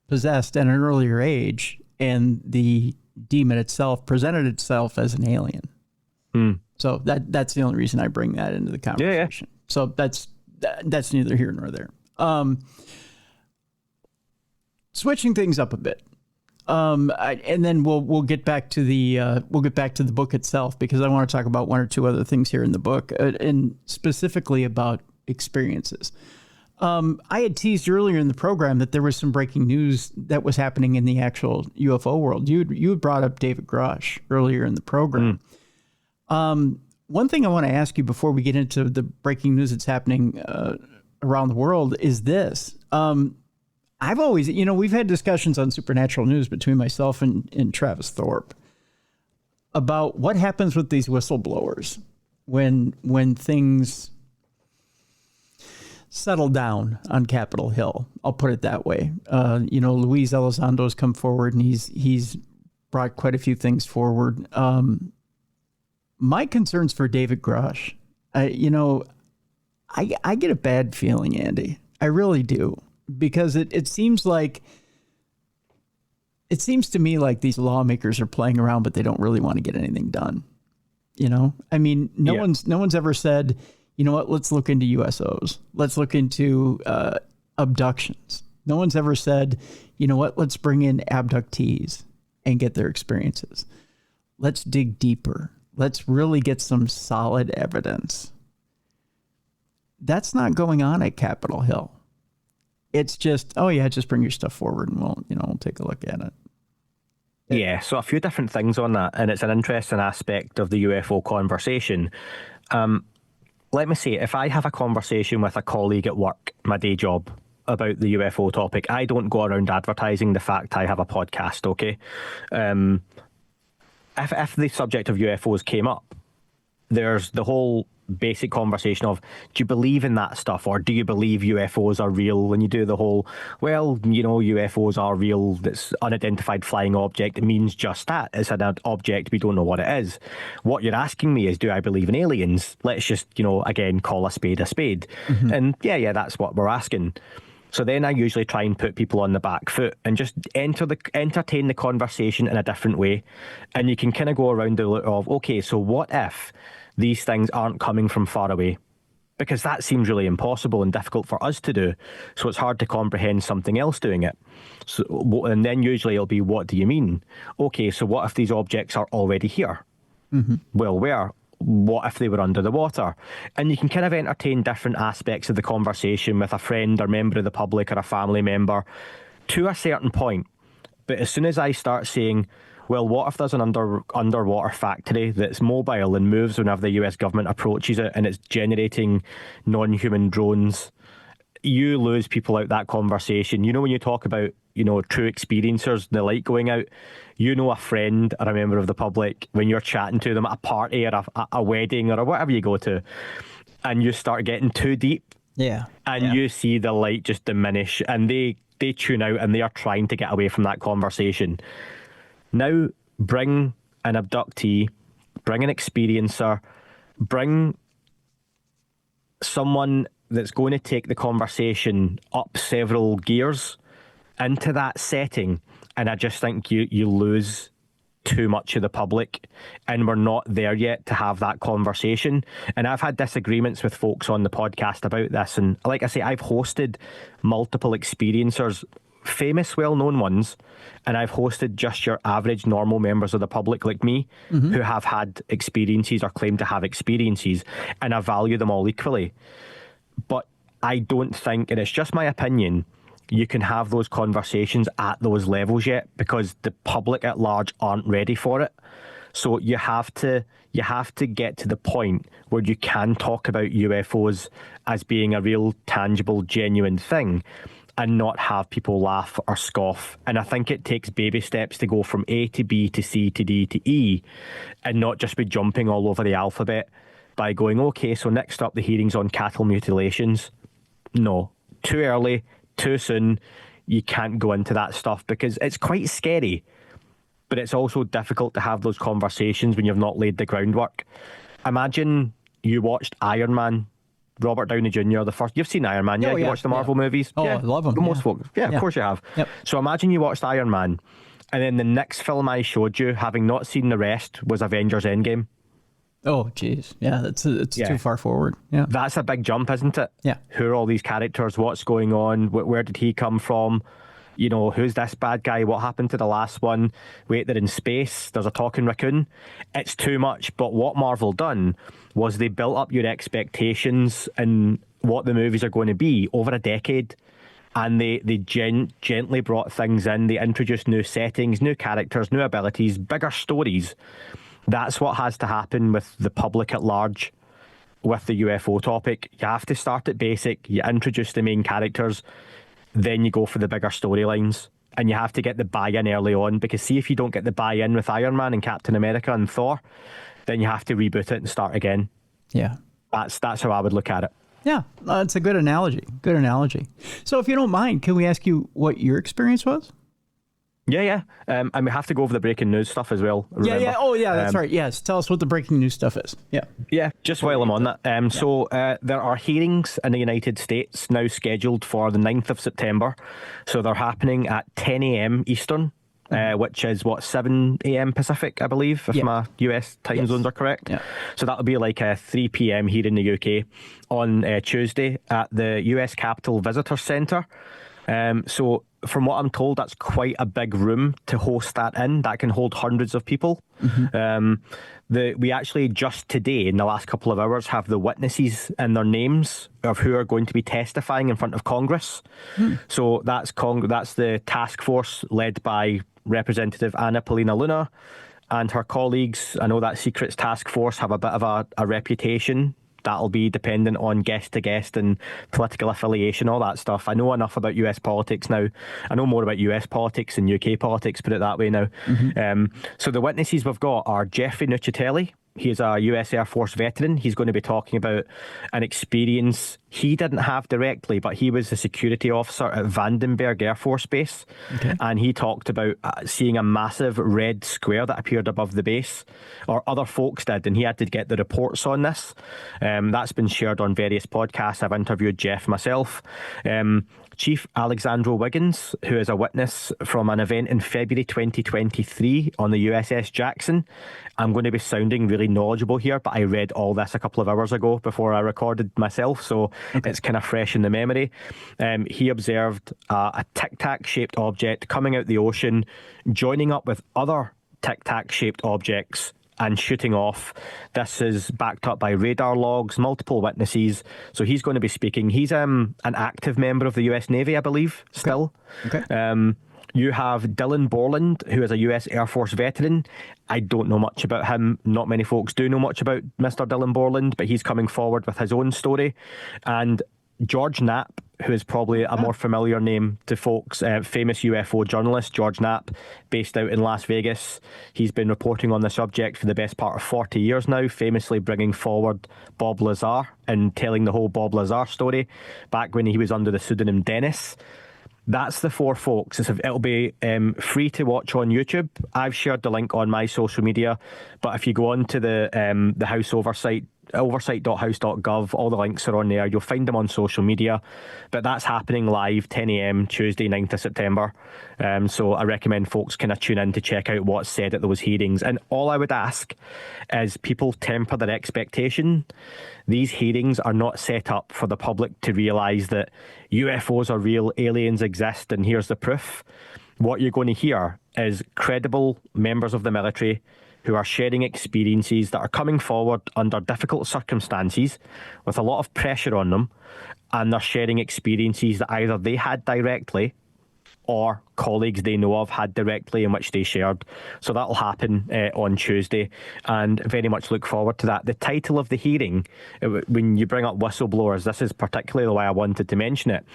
possessed at an earlier age, and the demon itself presented itself as an alien. So that's the only reason I bring that into the conversation. Yeah. So that's neither here nor there. Switching things up a bit. And then we'll get back to the book itself, because I want to talk about one or two other things here in the book, and specifically about experiences. I had teased earlier in the program that there was some breaking news that was happening in the actual UFO world. You had brought up David Grush earlier in the program. One thing I want to ask you before we get into the breaking news that's happening around the world is this. I've always, we've had discussions on supernatural news between myself and Travis Thorpe about what happens with these whistleblowers when things settle down on Capitol Hill. I'll put it that way. Luis Elizondo's come forward and he's brought quite a few things forward. My concerns for David Grush, I get a bad feeling, Andy. I really do. Because it seems to me like these lawmakers are playing around, but they don't really want to get anything done. I mean, no one's ever said, you know what, let's look into USOs. Let's look into abductions. No one's ever said, you know what, let's bring in abductees and get their experiences. Let's dig deeper. Let's really get some solid evidence. That's not going on at Capitol Hill. It's just, just bring your stuff forward and we'll take a look at it. Yeah, so a few different things on that, and it's an interesting aspect of the UFO conversation. Let me say, if I have a conversation with a colleague at work, my day job, about the UFO topic, I don't go around advertising the fact I have a podcast, okay? If the subject of UFOs came up, there's the whole basic conversation of, do you believe in that stuff, or do you believe UFOs are real? When you do the whole, UFOs are real, that's unidentified flying object, it means just that. It's an object, we don't know what it is. What you're asking me is, do I believe in aliens? Let's just, again, call a spade a spade. Mm-hmm. And yeah, that's what we're asking. So then I usually try and put people on the back foot and just entertain the conversation in a different way. And you can kind of go around the look of, okay, so what if these things aren't coming from far away? Because that seems really impossible and difficult for us to do. So it's hard to comprehend something else doing it. So, and then usually it'll be, what do you mean? Okay, so what if these objects are already here? Mm-hmm. Well, where? What if they were under the water? And you can kind of entertain different aspects of the conversation with a friend or member of the public or a family member to a certain point. But as soon as I start saying, well, what if there's an underwater factory that's mobile and moves whenever the US government approaches it, and it's generating non-human drones, you lose people out that conversation. When you talk about, true experiencers, the light going out, a friend or a member of the public, when you're chatting to them at a party or a wedding or whatever you go to, and you start getting too deep, you see the light just diminish, and they tune out and they are trying to get away from that conversation. Now, bring an abductee, bring an experiencer, bring someone that's going to take the conversation up several gears into that setting, and I just think you lose too much of the public, and we're not there yet to have that conversation. And I've had disagreements with folks on the podcast about this, and like I say, I've hosted multiple experiencers, famous, well-known ones, and I've hosted just your average normal members of the public like me, mm-hmm. who have had experiences or claim to have experiences, and I value them all equally. But I don't think, and it's just my opinion, you can have those conversations at those levels yet, because the public at large aren't ready for it. So you have to get to the point where you can talk about UFOs as being a real, tangible, genuine thing, and not have people laugh or scoff. And I think it takes baby steps to go from A to B to C to D to E, and not just be jumping all over the alphabet by going, okay, so next up the hearings on cattle mutilations. No, too early, too soon. You can't go into that stuff because it's quite scary, but it's also difficult to have those conversations when you've not laid the groundwork. Imagine you watched Iron Man, Robert Downey Jr., the first. You've seen Iron Man, yeah? You watched the Marvel movies? Oh, yeah. I love them. Most folks. Yeah, of course you have. Yep. So imagine you watched Iron Man, and then the next film I showed you, having not seen the rest, was Avengers Endgame. Oh, geez. Yeah, it's too far forward. Yeah. That's a big jump, isn't it? Yeah. Who are all these characters? What's going on? Where did he come from? you know, who's this bad guy? What happened to the last one? Wait, they're in space. There's a talking raccoon. It's too much. But what Marvel done was they built up your expectations and what the movies are going to be over a decade. And they gently brought things in. They introduced new settings, new characters, new abilities, bigger stories. That's what has to happen with the public at large with the UFO topic. You have to start at basic. You introduce the main characters. Then you go for the bigger storylines. And you have to get the buy-in early on. Because see, if you don't get the buy-in with Iron Man and Captain America and Thor, then you have to reboot it and start again. Yeah. That's how I would look at it. Yeah, that's a good analogy. Good analogy. So if you don't mind, can we ask you what your experience was? Yeah. And we have to go over the breaking news stuff as well. Remember? Yeah. Oh, yeah, that's right. Yes. Tell us what the breaking news stuff is. Yeah. Yeah, just while I'm on that. So there are hearings in the United States now scheduled for the 9th of September. So they're happening at 10 a.m. Eastern. Which is 7 a.m. Pacific, I believe, if my US time zones are correct. Yeah. So that'll be like 3 p.m. here in the UK on Tuesday at the US Capitol Visitor Centre. So from what I'm told, that's quite a big room to host that in. That can hold hundreds of people. We actually just today, in the last couple of hours, have the witnesses and their names of who are going to be testifying in front of Congress. So that's the task force led by Representative Anna Paulina Luna and her colleagues. I know that Secrets Task Force have a bit of a reputation. That'll be dependent on guest to guest and political affiliation, all that stuff. I know enough about US politics now. I know more about US politics than UK politics, put it that way now. So the witnesses we've got are Jeffrey Nuccitelli. He's a US Air Force veteran. He's going to be talking about an experience he didn't have directly, but he was a security officer at Vandenberg Air Force Base. And he talked about seeing a massive red square that appeared above the base, or other folks did, and he had to get the reports on this. That's been shared on various podcasts. I've interviewed Jeff myself. Chief Alexandro Wiggins, who is a witness from an event in February 2023 on the USS Jackson. I'm going to be sounding really knowledgeable here, but I read all this a couple of hours ago before I recorded myself, so it's kind of fresh in the memory. He observed a Tic Tac shaped object coming out the ocean, joining up with other Tic Tac shaped objects and shooting off. This is backed up by radar logs, multiple witnesses. So he's going to be speaking. He's an active member of the US Navy, I believe, still. You have Dylan Borland, who is a US Air Force veteran. I don't know much about him. Not many folks do know much about Mr. Dylan Borland, but he's coming forward with his own story. And George Knapp, who is probably a more familiar name to folks, famous UFO journalist, George Knapp, based out in Las Vegas. He's been reporting on the subject for the best part of 40 years now, famously bringing forward Bob Lazar and telling the whole Bob Lazar story back when he was under the pseudonym Dennis. That's the four folks. It'll be free to watch on YouTube. I've shared the link on my social media, but if you go on to the House oversight.house.gov, all the links are on there. You'll find them on social media, but that's happening live 10 a.m. Tuesday 9th of September. So I recommend folks kind of tune in to check out what's said at those hearings. And all I would ask is people temper their expectation. These hearings are not set up for the public to realise that UFOs are real, aliens exist, and here's the proof. What you're going to hear is credible members of the military who are sharing experiences that are coming forward under difficult circumstances with a lot of pressure on them, and they're sharing experiences that either they had directly or colleagues they know of had directly, in which they shared. So that'll happen on Tuesday, and very much look forward to that. The title of the hearing, when you bring up whistleblowers, this is particularly why I wanted to mention it,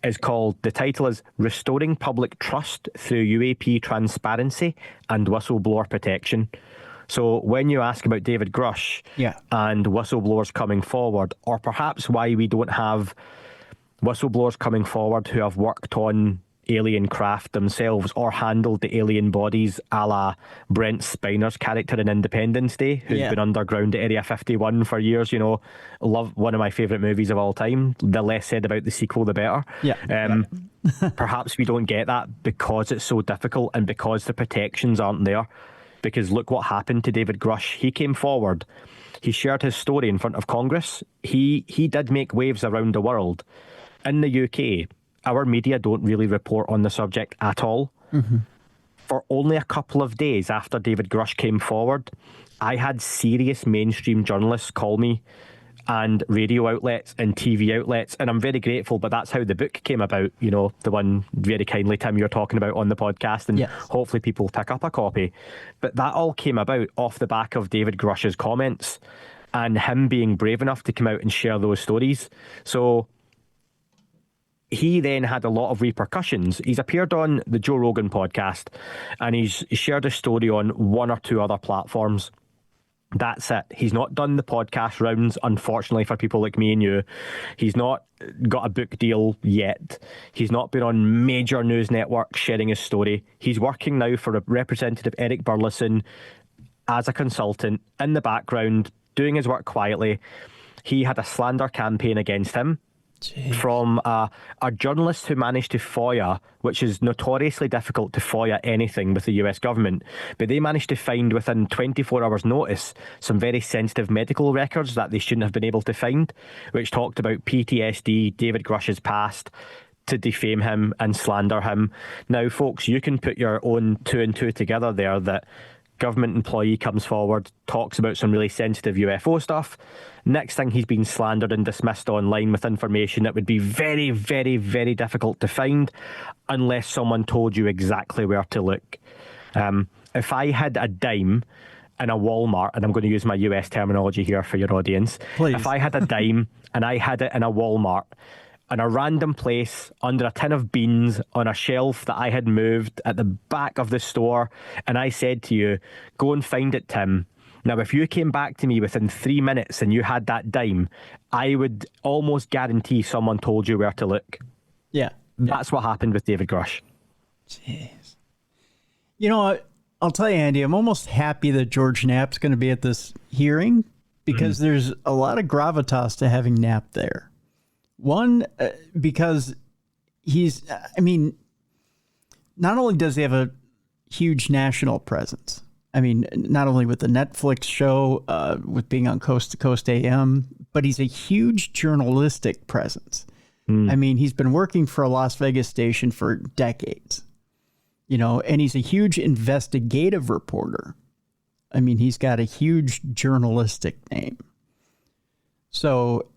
is called, the title is Restoring Public Trust Through UAP Transparency and Whistleblower Protection. So when you ask about David Grush and whistleblowers coming forward, or perhaps why we don't have whistleblowers coming forward who have worked on alien craft themselves or handled the alien bodies, a la Brent Spiner's character in Independence Day, who's been underground at Area 51 for years, love, one of my favourite movies of all time. The less said about the sequel, the better. Perhaps we don't get that because it's so difficult and because the protections aren't there. Because look what happened to David Grush. He came forward. He shared his story in front of Congress. He did make waves around the world. In the UK, our media don't really report on the subject at all. For only a couple of days after David Grush came forward, I had serious mainstream journalists call me, and radio outlets and TV outlets, and I'm very grateful, but that's how the book came about, you know, the one very kindly, Tim, you're talking about on the podcast, and yes. hopefully people pick up a copy. But that all came about off the back of David Grush's comments and him being brave enough to come out and share those stories. So he then had a lot of repercussions. He's appeared on the Joe Rogan podcast, and he's shared a story on one or two other platforms. That's it. He's not done the podcast rounds, unfortunately, for people like me and you. He's not got a book deal yet. He's not been on major news networks sharing his story. He's working now for Representative Eric Burleson as a consultant in the background, doing his work quietly. He had a slander campaign against him. Jeez. From a journalist who managed to FOIA, which is notoriously difficult to FOIA anything with the US government, but they managed to find within 24 hours notice some very sensitive medical records that they shouldn't have been able to find, which talked about PTSD, David Grush's past, to defame him and slander him. Now, folks, you can put your own two and two together there, that government employee comes forward, talks about some really sensitive UFO stuff. Next thing, he's been slandered and dismissed online with information that would be very, very, very difficult to find unless someone told you exactly where to look. If I had a dime in a Walmart, and I'm going to use my US terminology here for your audience. Please. If I had a dime and I had it in a Walmart, in a random place under a tin of beans on a shelf that I had moved at the back of the store, and I said to you, go and find it, Tim. Now, if you came back to me within 3 minutes and you had that dime, I would almost guarantee someone told you where to look. Yeah. That's what happened with David Grush. Jeez. You know, I'll tell you, Andy, I'm almost happy that George Knapp's going to be at this hearing, because there's a lot of gravitas to having Knapp there. One, because he's, I mean, not only does he have a huge national presence, I mean, not only with the Netflix show, with being on Coast to Coast AM, but he's a huge journalistic presence. I mean, he's been working for a Las Vegas station for decades, you know, and he's a huge investigative reporter. I mean, he's got a huge journalistic name. So,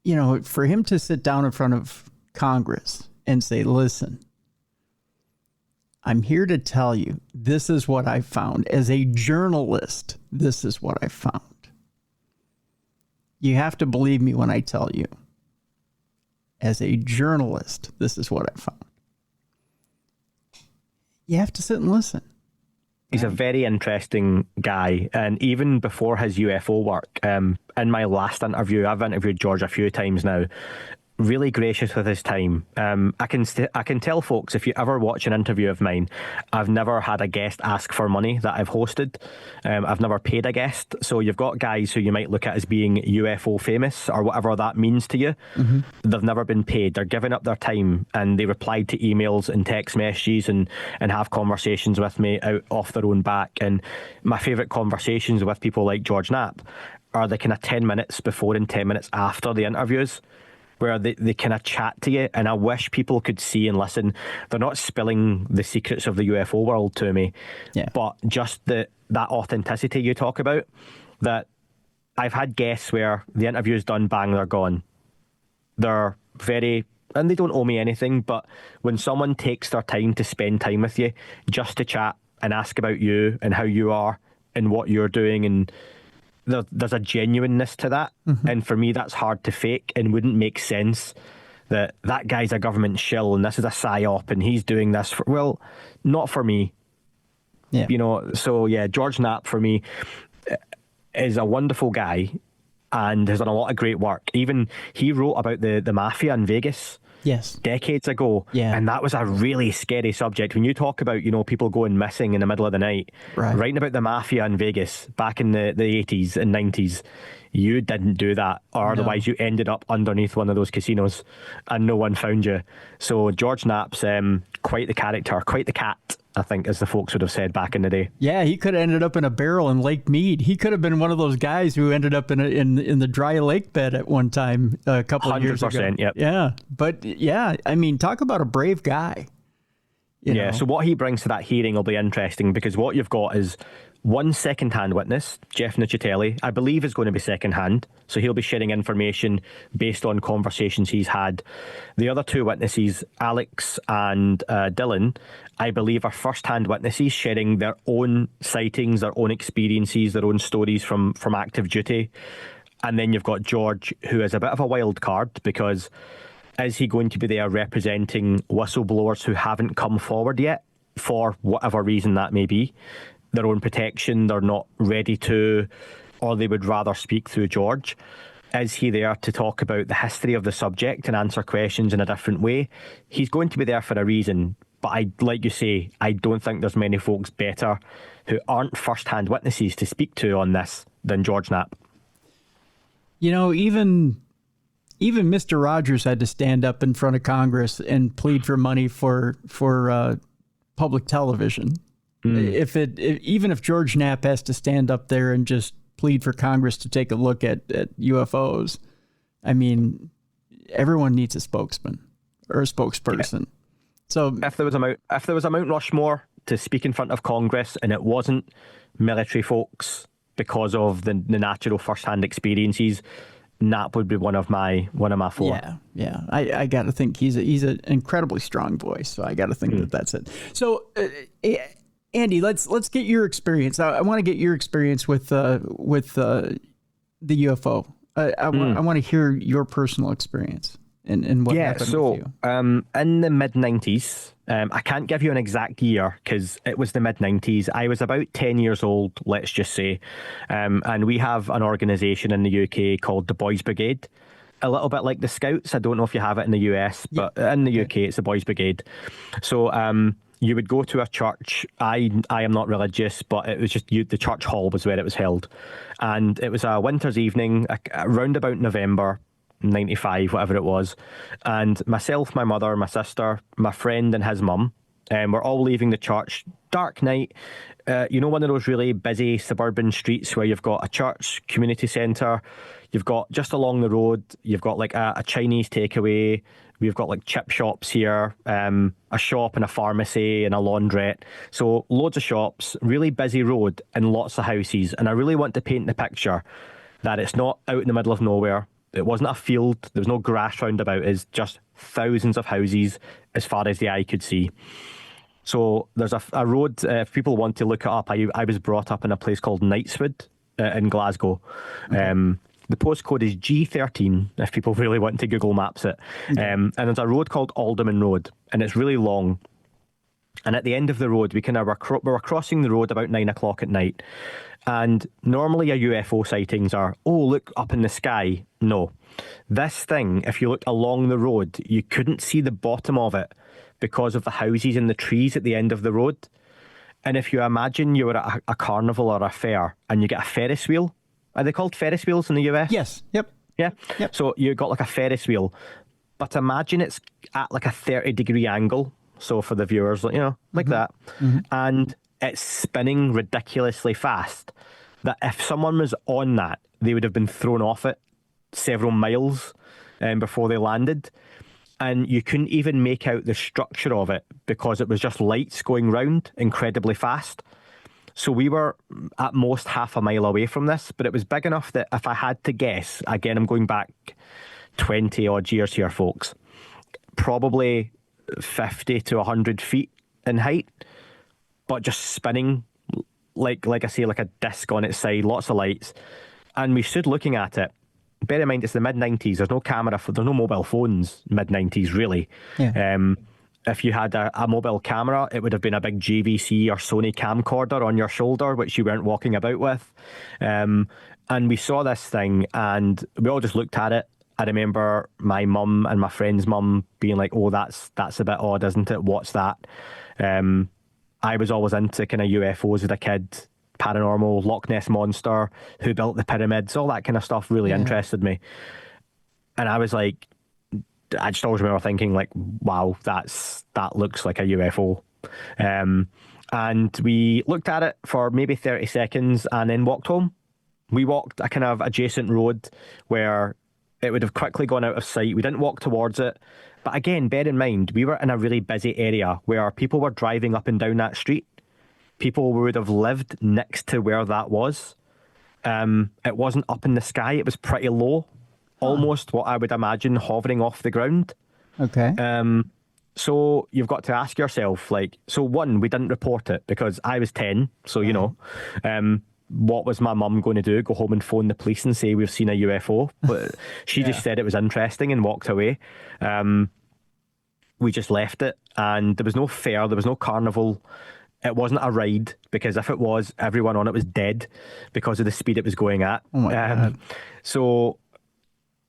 you know, for him to sit down in front of Congress and say, listen, I'm here to tell you, this is what I found. As a journalist, this is what I found. You have to believe me when I tell you. As a journalist, this is what I found. You have to sit and listen. He's a very interesting guy, and even before his UFO work, in my last interview, I've interviewed George a few times now, really gracious with his time. I can tell folks, if you ever watch an interview of mine, I've never had a guest ask for money that I've hosted. I've never paid a guest. So you've got guys who you might look at as being UFO famous or whatever that means to you. They've never been paid. They're giving up their time, and they replied to emails and text messages and have conversations with me out off their own back. And my favourite conversations with people like George Knapp are the kind of 10 minutes before and 10 minutes after the interviews, where they kind of chat to you, and I wish people could see and listen. They're not spilling the secrets of the UFO world to me, but just that authenticity you talk about, that I've had guests where the interview's done, bang, they're gone. They're very, and they don't owe me anything, but when someone takes their time to spend time with you just to chat and ask about you and how you are and what you're doing, and there's a genuineness to that. And for me, that's hard to fake and wouldn't make sense that guy's a government shill and this is a psyop and he's doing this for, well, not for me. Yeah. You know, so yeah, George Knapp for me is a wonderful guy and has done a lot of great work. Even he wrote about the mafia in Vegas. Yes. Decades ago. Yeah. And that was a really scary subject. When you talk about, you know, people going missing in the middle of the night, writing about the mafia in Vegas back in the 80s and 90s, you didn't do that, or otherwise you ended up underneath one of those casinos and no one found you. So George Knapp's quite the character, quite the cat, I think, as the folks would have said back in the day. Yeah, he could have ended up in a barrel in Lake Mead. He could have been one of those guys who ended up in the dry lake bed at one time a couple of years ago. 100%, yep. Yeah, but yeah, I mean, talk about a brave guy. You know? So what he brings to that hearing will be interesting, because what you've got is one second-hand witness, Jeff Nicchitelli, I believe is going to be second-hand, so he'll be sharing information based on conversations he's had. The other two witnesses, Alex and Dylan, I believe are first-hand witnesses sharing their own sightings, their own experiences, their own stories from active duty. And then you've got George, who is a bit of a wild card, because is he going to be there representing whistleblowers who haven't come forward yet, for whatever reason that may be? Their own protection, they're not ready to, or they would rather speak through George. Is he there to talk about the history of the subject and answer questions in a different way? He's going to be there for a reason, but like you say, I don't think there's many folks better who aren't first-hand witnesses to speak to on this than George Knapp. You know, even Mr. Rogers had to stand up in front of Congress and plead for money for public television. Even if George Knapp has to stand up there and just plead for Congress to take a look at UFOs, I mean, everyone needs a spokesman or a spokesperson. Yeah. So if there was a Mount Rushmore to speak in front of Congress, and it wasn't military folks because of the natural first-hand experiences, Knapp would be one of my four. Yeah. I got to think he's an incredibly strong voice, so I got to think that's it. So. Andy, let's get your experience. I want to get your experience with the UFO. I want to hear your personal experience and what happened with you. In the mid-90s, I can't give you an exact year because it was the mid-90s. I was about 10 years old, let's just say, and we have an organisation in the UK called the Boys Brigade. A little bit like the Scouts. I don't know if you have it in the US, but in the UK, it's the Boys Brigade. So. You would go to a church. I am not religious, but it was just the church hall was where it was held. And it was a winter's evening, around about November 95, whatever it was. And myself, my mother, my sister, my friend and his mum, we're all leaving the church. Dark night. One of those really busy suburban streets where you've got a church, community centre. You've got just along the road, you've got like a Chinese takeaway. We've got like chip shops here, a shop and a pharmacy and a laundrette. So loads of shops, really busy road and lots of houses. And I really want to paint the picture that it's not out in the middle of nowhere. It wasn't a field. There was no grass round about. It's just thousands of houses as far as the eye could see. So there's a road, if people want to look it up, I was brought up in a place called Knightswood in Glasgow. Okay. The postcode is G13, if people really want to Google Maps it. And there's a road called Alderman Road, and it's really long. And at the end of the road, we were crossing the road about 9 o'clock at night. And normally a UFO sightings are, oh, look up in the sky. No. This thing, if you looked along the road, you couldn't see the bottom of it because of the houses and the trees at the end of the road. And if you imagine you were at a carnival or a fair and you get a Ferris wheel, are they called Ferris wheels in the US? Yes. Yep. Yeah. Yep. So you got like a Ferris wheel, but imagine it's at like a 30-degree angle. So for the viewers, like that. Mm-hmm. And it's spinning ridiculously fast. That if someone was on that, they would have been thrown off it several miles before they landed. And you couldn't even make out the structure of it because it was just lights going round incredibly fast. So we were at most half a mile away from this, but it was big enough that if I had to guess, again, I'm going back 20 odd years here, folks, probably 50 to 100 feet in height, but just spinning like I say, like a disc on its side, lots of lights. And we stood looking at it. Bear in mind, it's the mid-90s. There's no camera, there's no mobile phones mid-90s, really. Yeah. If you had a mobile camera, it would have been a big JVC or Sony camcorder on your shoulder, which you weren't walking about with. And we saw this thing and we all just looked at it. I remember my mum and my friend's mum being like, oh, that's a bit odd, isn't it? What's that? I was always into kind of UFOs as a kid, paranormal, Loch Ness Monster, who built the pyramids, all that kind of stuff really interested me. And I was like, I just always remember thinking like, wow, that looks like a UFO. And we looked at it for maybe 30 seconds and then walked home. We walked a kind of adjacent road where it would have quickly gone out of sight. We didn't walk towards it. But again, bear in mind, we were in a really busy area where people were driving up and down that street. People would have lived next to where that was. It wasn't up in the sky. It was pretty low. Almost what I would imagine hovering off the ground. Okay. So you've got to ask yourself, like, so one, we didn't report it because I was 10. So, you know, what was my mum going to do? Go home and phone the police and say we've seen a UFO? But she just said it was interesting and walked away. We just left it, and there was no fair, there was no carnival. It wasn't a ride, because if it was, everyone on it was dead because of the speed it was going at. Oh my God. So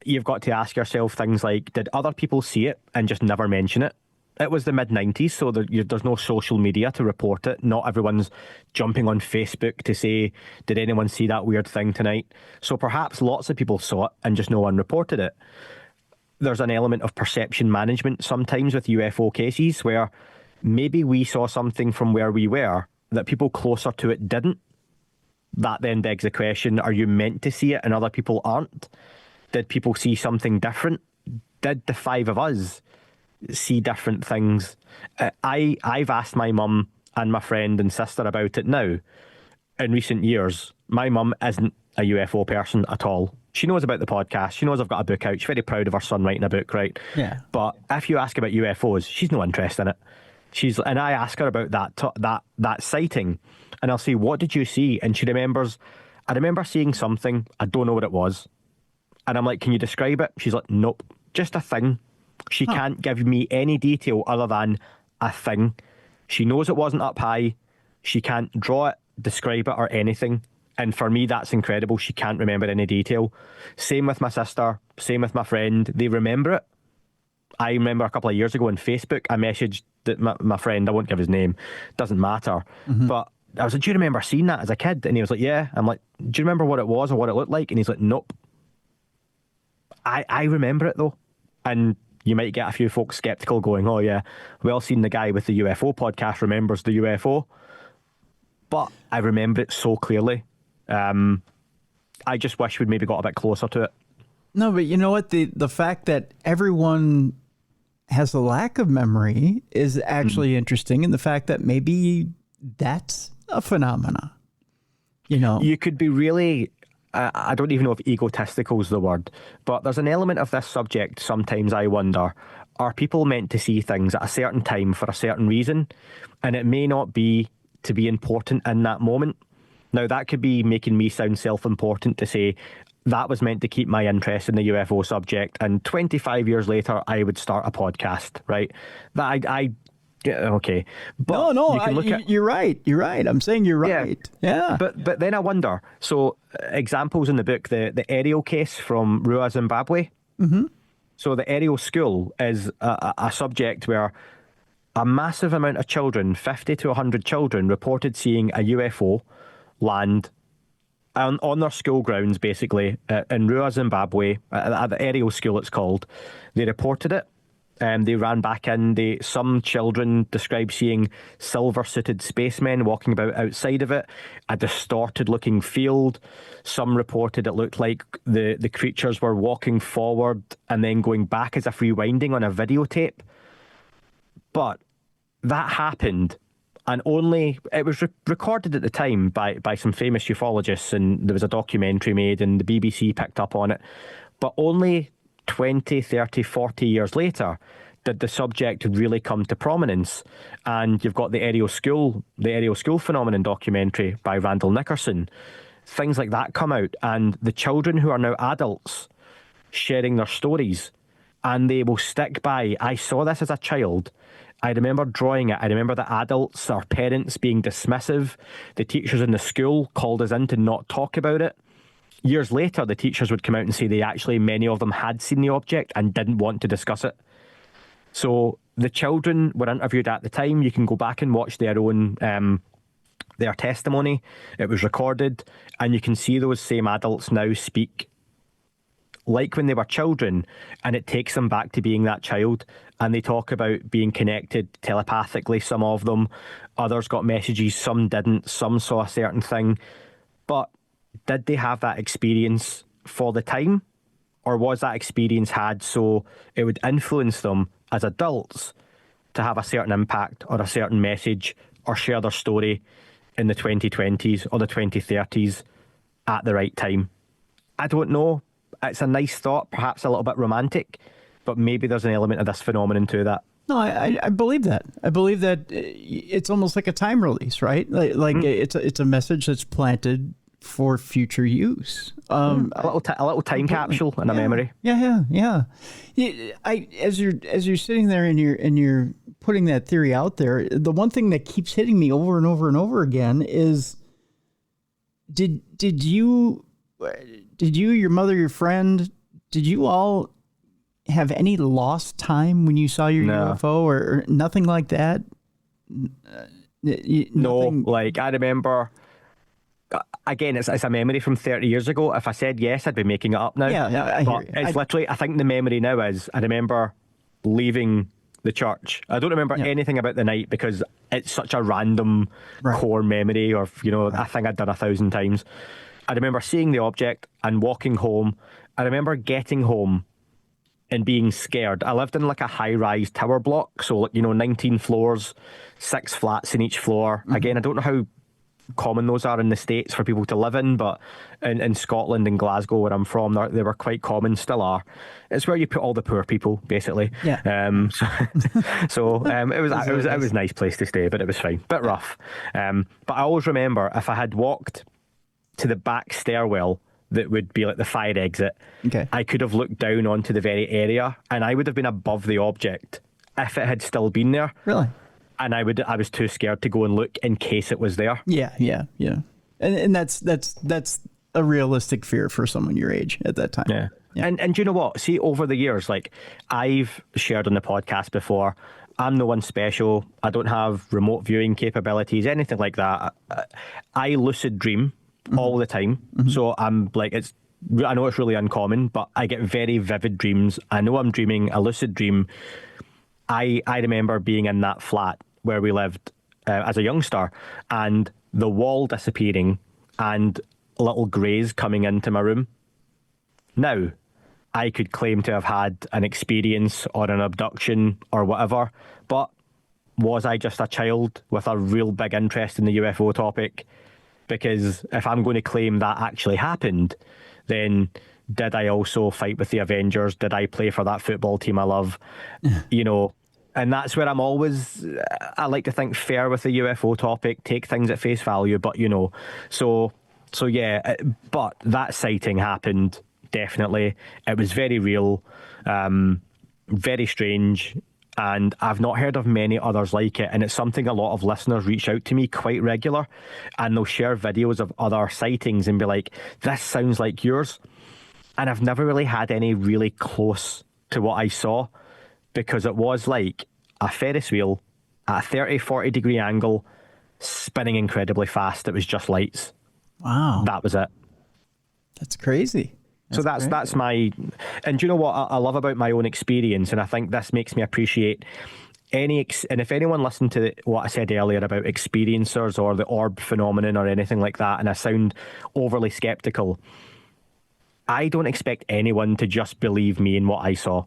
you've got to ask yourself things like, did other people see it and just never mention it? It was the mid-90s, so there's no social media to report it. Not everyone's jumping on Facebook to say, did anyone see that weird thing tonight? So perhaps lots of people saw it and just no one reported it. There's an element of perception management sometimes with UFO cases where maybe we saw something from where we were that people closer to it didn't. That then begs the question, are you meant to see it and other people aren't? Did people see something different? Did the five of us see different things? I've asked my mum and my friend and sister about it now. In recent years, my mum isn't a UFO person at all. She knows about the podcast. She knows I've got a book out. She's very proud of her son writing a book, right? Yeah. But if you ask about UFOs, she's no interest in it. And I ask her about that sighting, and I'll say, what did you see? And she remembers, I remember seeing something. I don't know what it was. And I'm like, can you describe it? She's like, nope, just a thing. She can't give me any detail other than a thing. She knows it wasn't up high. She can't draw it, describe it, or anything. And for me, that's incredible. She can't remember any detail. Same with my sister. Same with my friend. They remember it. I remember a couple of years ago on Facebook, I messaged my friend. I won't give his name. Doesn't matter. But I was like, do you remember seeing that as a kid? And he was like, yeah. I'm like, do you remember what it was or what it looked like? And he's like, nope. I remember it though. And you might get a few folks skeptical going, oh yeah, well seen the guy with the UFO podcast remembers the UFO. But I remember it so clearly. I just wish we'd maybe got a bit closer to it. No, but you know what? The fact that everyone has a lack of memory is actually interesting. And the fact that maybe that's a phenomena, you know. You could be really... I don't even know if egotistical is the word, but there's an element of this subject sometimes I wonder, are people meant to see things at a certain time for a certain reason? And it may not be to be important in that moment. Now, that could be making me sound self-important to say that was meant to keep my interest in the UFO subject, and 25 years later, I would start a podcast, right? That yeah, okay. But you're right. You're right. I'm saying you're right. Yeah. But then I wonder, so examples in the book, the Ariel case from Rua, Zimbabwe. So the Ariel school is a subject where a massive amount of children, 50 to 100 children, reported seeing a UFO land on their school grounds, basically, in Rua, Zimbabwe, at the Ariel school it's called. They reported it. They ran back in. Some children described seeing silver-suited spacemen walking about outside of it, a distorted-looking field. Some reported it looked like the creatures were walking forward and then going back as if rewinding on a videotape. But that happened, and it was recorded at the time by some famous ufologists, and there was a documentary made, and the BBC picked up on it. But only 20, 30, 40 years later did the subject really come to prominence. And you've got the Ariel School Phenomenon documentary by Randall Nickerson. Things like that come out, and the children who are now adults sharing their stories, and they will stick by, I saw this as a child. I remember drawing it. I remember the adults, our parents, being dismissive. The teachers in the school called us in to not talk about it. Years later, the teachers would come out and say many of them had seen the object and didn't want to discuss it. So the children were interviewed at the time. You can go back and watch their own their testimony. It was recorded, and you can see those same adults now speak like when they were children, and it takes them back to being that child. And they talk about being connected telepathically, some of them. Others got messages, some didn't. Some saw a certain thing. But did they have that experience for the time? Or was that experience had so it would influence them as adults to have a certain impact or a certain message or share their story in the 2020s or the 2030s at the right time? I don't know. It's a nice thought, perhaps a little bit romantic, but maybe there's an element of this phenomenon to that. No, I believe that. I believe that it's almost like a time release, right? Like it's a message that's planted for future use. A little time capsule and a memory. Yeah. As you're sitting there and you're putting that theory out there, the one thing that keeps hitting me over and over and over again is, did you, your mother, your friend, did you all have any lost time when you saw your UFO or nothing like that? No, like I remember. Again, it's a memory from 30 years ago. If I said yes, I'd be making it up now. Yeah, I hear you. It's literally, I think the memory now is, I remember leaving the church. I don't remember anything about the night because it's such a random core memory or, a thing I'd done 1,000 times. I remember seeing the object and walking home. I remember getting home and being scared. I lived in like a high-rise tower block, so 19 floors, 6 flats in each floor. Again, I don't know how common those are in the States for people to live in, but in Scotland and Glasgow, where I'm from, they were quite common, still are. It's where you put all the poor people, basically. Yeah. So it was a nice place to stay, but it was fine, bit rough. But I always remember if I had walked to the back stairwell that would be like the fire exit, I could have looked down onto the very area, and I would have been above the object if it had still been there. Really? And I was too scared to go and look in case it was there. Yeah. And that's a realistic fear for someone your age at that time. Yeah. And you know what? See, over the years, like I've shared on the podcast before, I'm no one special. I don't have remote viewing capabilities, anything like that. I lucid dream all the time. So I'm like, I know it's really uncommon, but I get very vivid dreams. I know I'm dreaming a lucid dream. I remember being in that flat where we lived as a youngster, and the wall disappearing and little greys coming into my room. Now, I could claim to have had an experience or an abduction or whatever, but was I just a child with a real big interest in the UFO topic? Because if I'm going to claim that actually happened, then did I also fight with the Avengers? Did I play for that football team I love? And that's where I'm always, I like to think fair with the UFO topic, take things at face value, but so yeah, but that sighting happened, definitely. It was very real, very strange, and I've not heard of many others like it, and it's something a lot of listeners reach out to me quite regular, and they'll share videos of other sightings and be like, this sounds like yours, and I've never really had any really close to what I saw, because it was like a Ferris wheel at a 30-40 degree angle, spinning incredibly fast. It was just lights. Wow. That was it. That's crazy. That's my, and do you know what I love about my own experience, and I think this makes me appreciate and if anyone listened to what I said earlier about experiencers or the orb phenomenon or anything like that, and I sound overly skeptical, I don't expect anyone to just believe me in what I saw.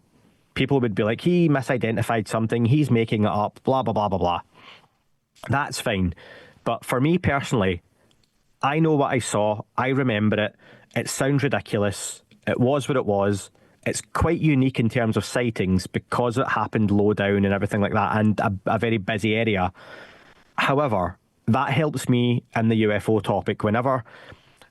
People would be like, he misidentified something, he's making it up, blah, blah, blah, blah, blah. That's fine. But for me personally, I know what I saw. I remember it. It sounds ridiculous. It was what it was. It's quite unique in terms of sightings because it happened low down and everything like that, and a very busy area. However, that helps me in the UFO topic. Whenever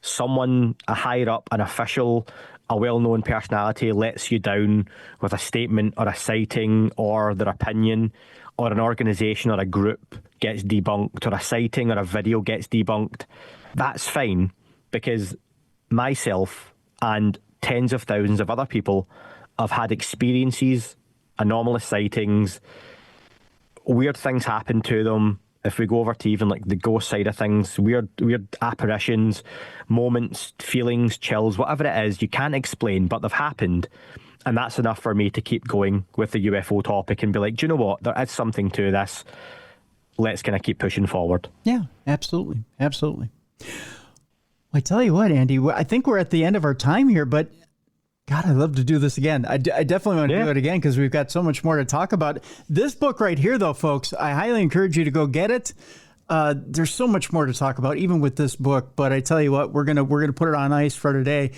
someone, a higher up, an official, a well-known personality lets you down with a statement or a sighting or their opinion, or an organisation or a group gets debunked, or a sighting or a video gets debunked, that's fine, because myself and tens of thousands of other people have had experiences, anomalous sightings, weird things happen to them, if we go over to even like the ghost side of things, weird apparitions, moments, feelings, chills, whatever it is, you can't explain, but they've happened. And that's enough for me to keep going with the UFO topic and be like, do you know what? There is something to this. Let's kind of keep pushing forward. Yeah, absolutely. Absolutely. I tell you what, Andy, I think we're at the end of our time here, but God, I'd love to do this again. I definitely want to do it again because we've got so much more to talk about. This book right here, though, folks, I highly encourage you to go get it. There's so much more to talk about, even with this book. But I tell you what, we're gonna put it on ice for today.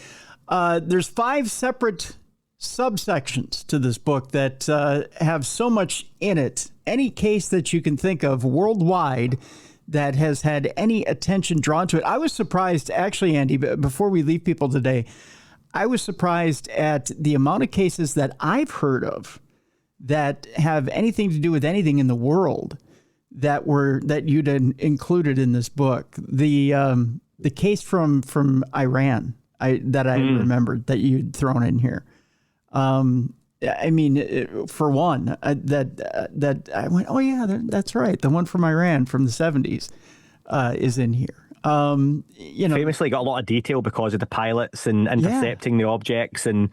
There's 5 separate subsections to this book that have so much in it. Any case that you can think of worldwide that has had any attention drawn to it. I was surprised, actually, Andy, before we leave people today, I was surprised at the amount of cases that I've heard of that have anything to do with anything in the world that you'd included in this book. The case from Iran that I remembered that you'd thrown in here. I mean, for one, that I went, oh yeah, that's right. The one from Iran from the 70s is in here. Famously got a lot of detail because of the pilots and intercepting the objects and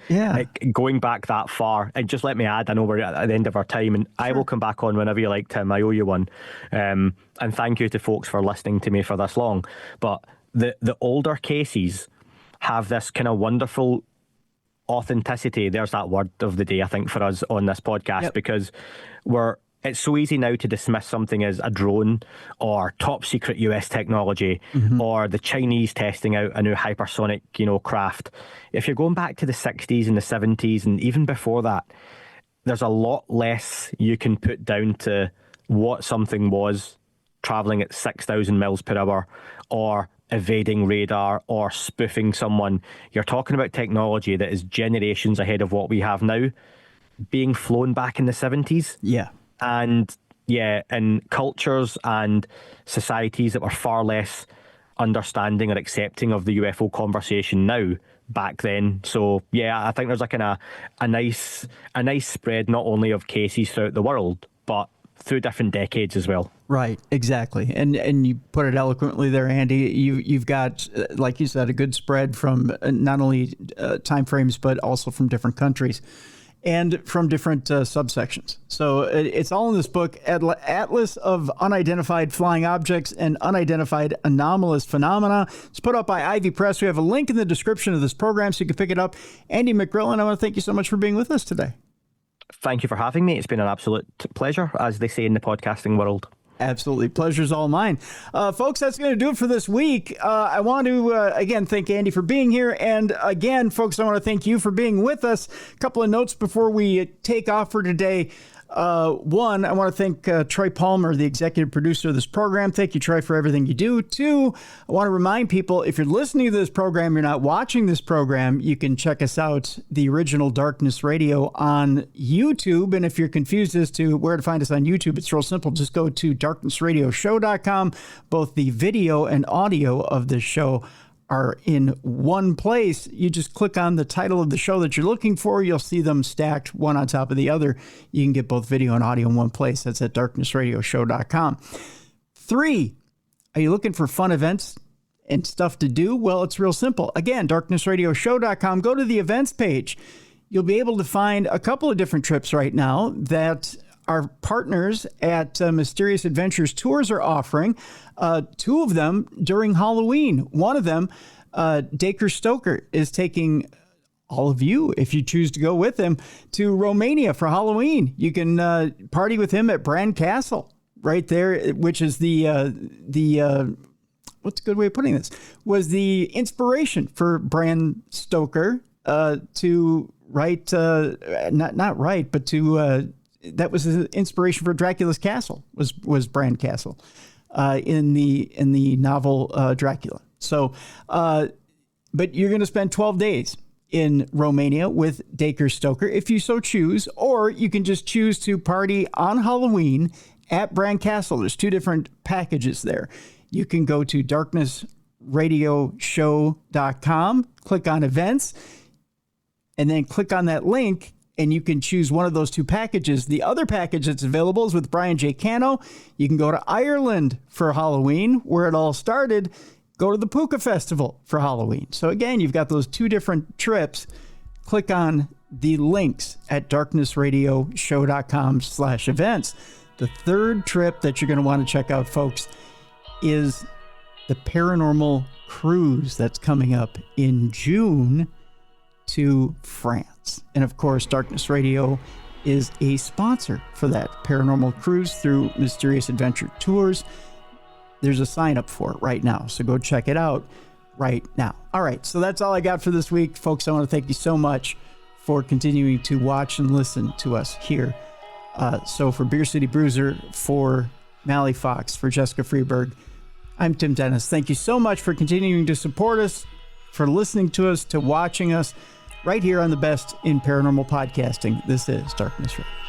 going back that far. And just let me add, I know we're at the end of our time, and I will come back on whenever you like, Tim. I owe you one. And thank you to folks for listening to me for this long. But the older cases have this kind of wonderful authenticity. There's that word of the day, I think, for us on this podcast, because it's so easy now to dismiss something as a drone or top secret US technology or the Chinese testing out a new hypersonic, craft. If you're going back to the 60s and the 70s and even before that, there's a lot less you can put down to what something was traveling at 6,000 miles per hour or evading radar or spoofing someone. You're talking about technology that is generations ahead of what we have now, being flown back in the 70s. Yeah. And in cultures and societies that were far less understanding or accepting of the UFO conversation now back then. So I think there's like a nice spread not only of cases throughout the world, but through different decades as well. Right, exactly. And you put it eloquently there, Andy. You've got, like you said, a good spread from not only time frames, but also from different countries and from different subsections. So it's all in this book, Atlas of Unidentified Flying Objects and Unidentified Anomalous Phenomena. It's put up by Ivy Press. We have a link in the description of this program so you can pick it up. Andy McGrillen, I want to thank you so much for being with us today. Thank you for having me. It's been an absolute pleasure, as they say in the podcasting world. Absolutely. Pleasure's all mine. Folks, that's going to do it for this week. I want to, again, thank Andy for being here. And again, folks, I want to thank you for being with us. A couple of notes before we take off for today. One, I want to thank Troy Palmer, the executive producer of this program. Thank you, Troy, for everything you do. Two, I want to remind people, if you're listening to this program, you're not watching this program, you can check us out, the original Darkness Radio, on YouTube. And if you're confused as to where to find us on YouTube, it's real simple. Just go to darknessradioshow.com. Both the video and audio of this show are in one place. You just click on the title of the show that you're looking for. You'll see them stacked one on top of the other. You can get both video and audio in one place. That's at darknessradioshow.com. 3, are you looking for fun events and stuff to do? Well, it's real simple. Again, darknessradioshow.com. Go to the events page. You'll be able to find a couple of different trips right now that our partners at Mysterious Adventures Tours are offering. 2 of them during Halloween. One of them, Dacre Stoker, is taking all of you, if you choose to go with him, to Romania for Halloween. You can party with him at Bran Castle, right there, which is the what's a good way of putting this? Was the inspiration for Bram Stoker to write, not write, but to that was the inspiration for Dracula's castle. Was Bran Castle in the novel Dracula. So, but you're going to spend 12 days in Romania with Dacre Stoker if you so choose, or you can just choose to party on Halloween at Bran Castle. There's 2 different packages there. You can go to darknessradioshow.com, click on events, and then click on that link, and you can choose one of those two packages. The other package that's available is with Brian J. Cano. You can go to Ireland for Halloween, where it all started. Go to the Puka Festival for Halloween. So again, you've got those two different trips. Click on the links at darknessradioshow.com/events. The third trip that you're going to want to check out, folks, is the paranormal cruise that's coming up in June to France. And of course, Darkness Radio is a sponsor for that paranormal cruise through Mysterious Adventure Tours. There's a sign up for it right now, so go check it out right now. All right, so that's all I got for this week. Folks, I want to thank you so much for continuing to watch and listen to us here. So for Beer City Bruiser, for Mally Fox, for Jessica Freeberg, I'm Tim Dennis. Thank you so much for continuing to support us, for listening to us, to watching us right here on the best in paranormal podcasting. This is Darkness Radio.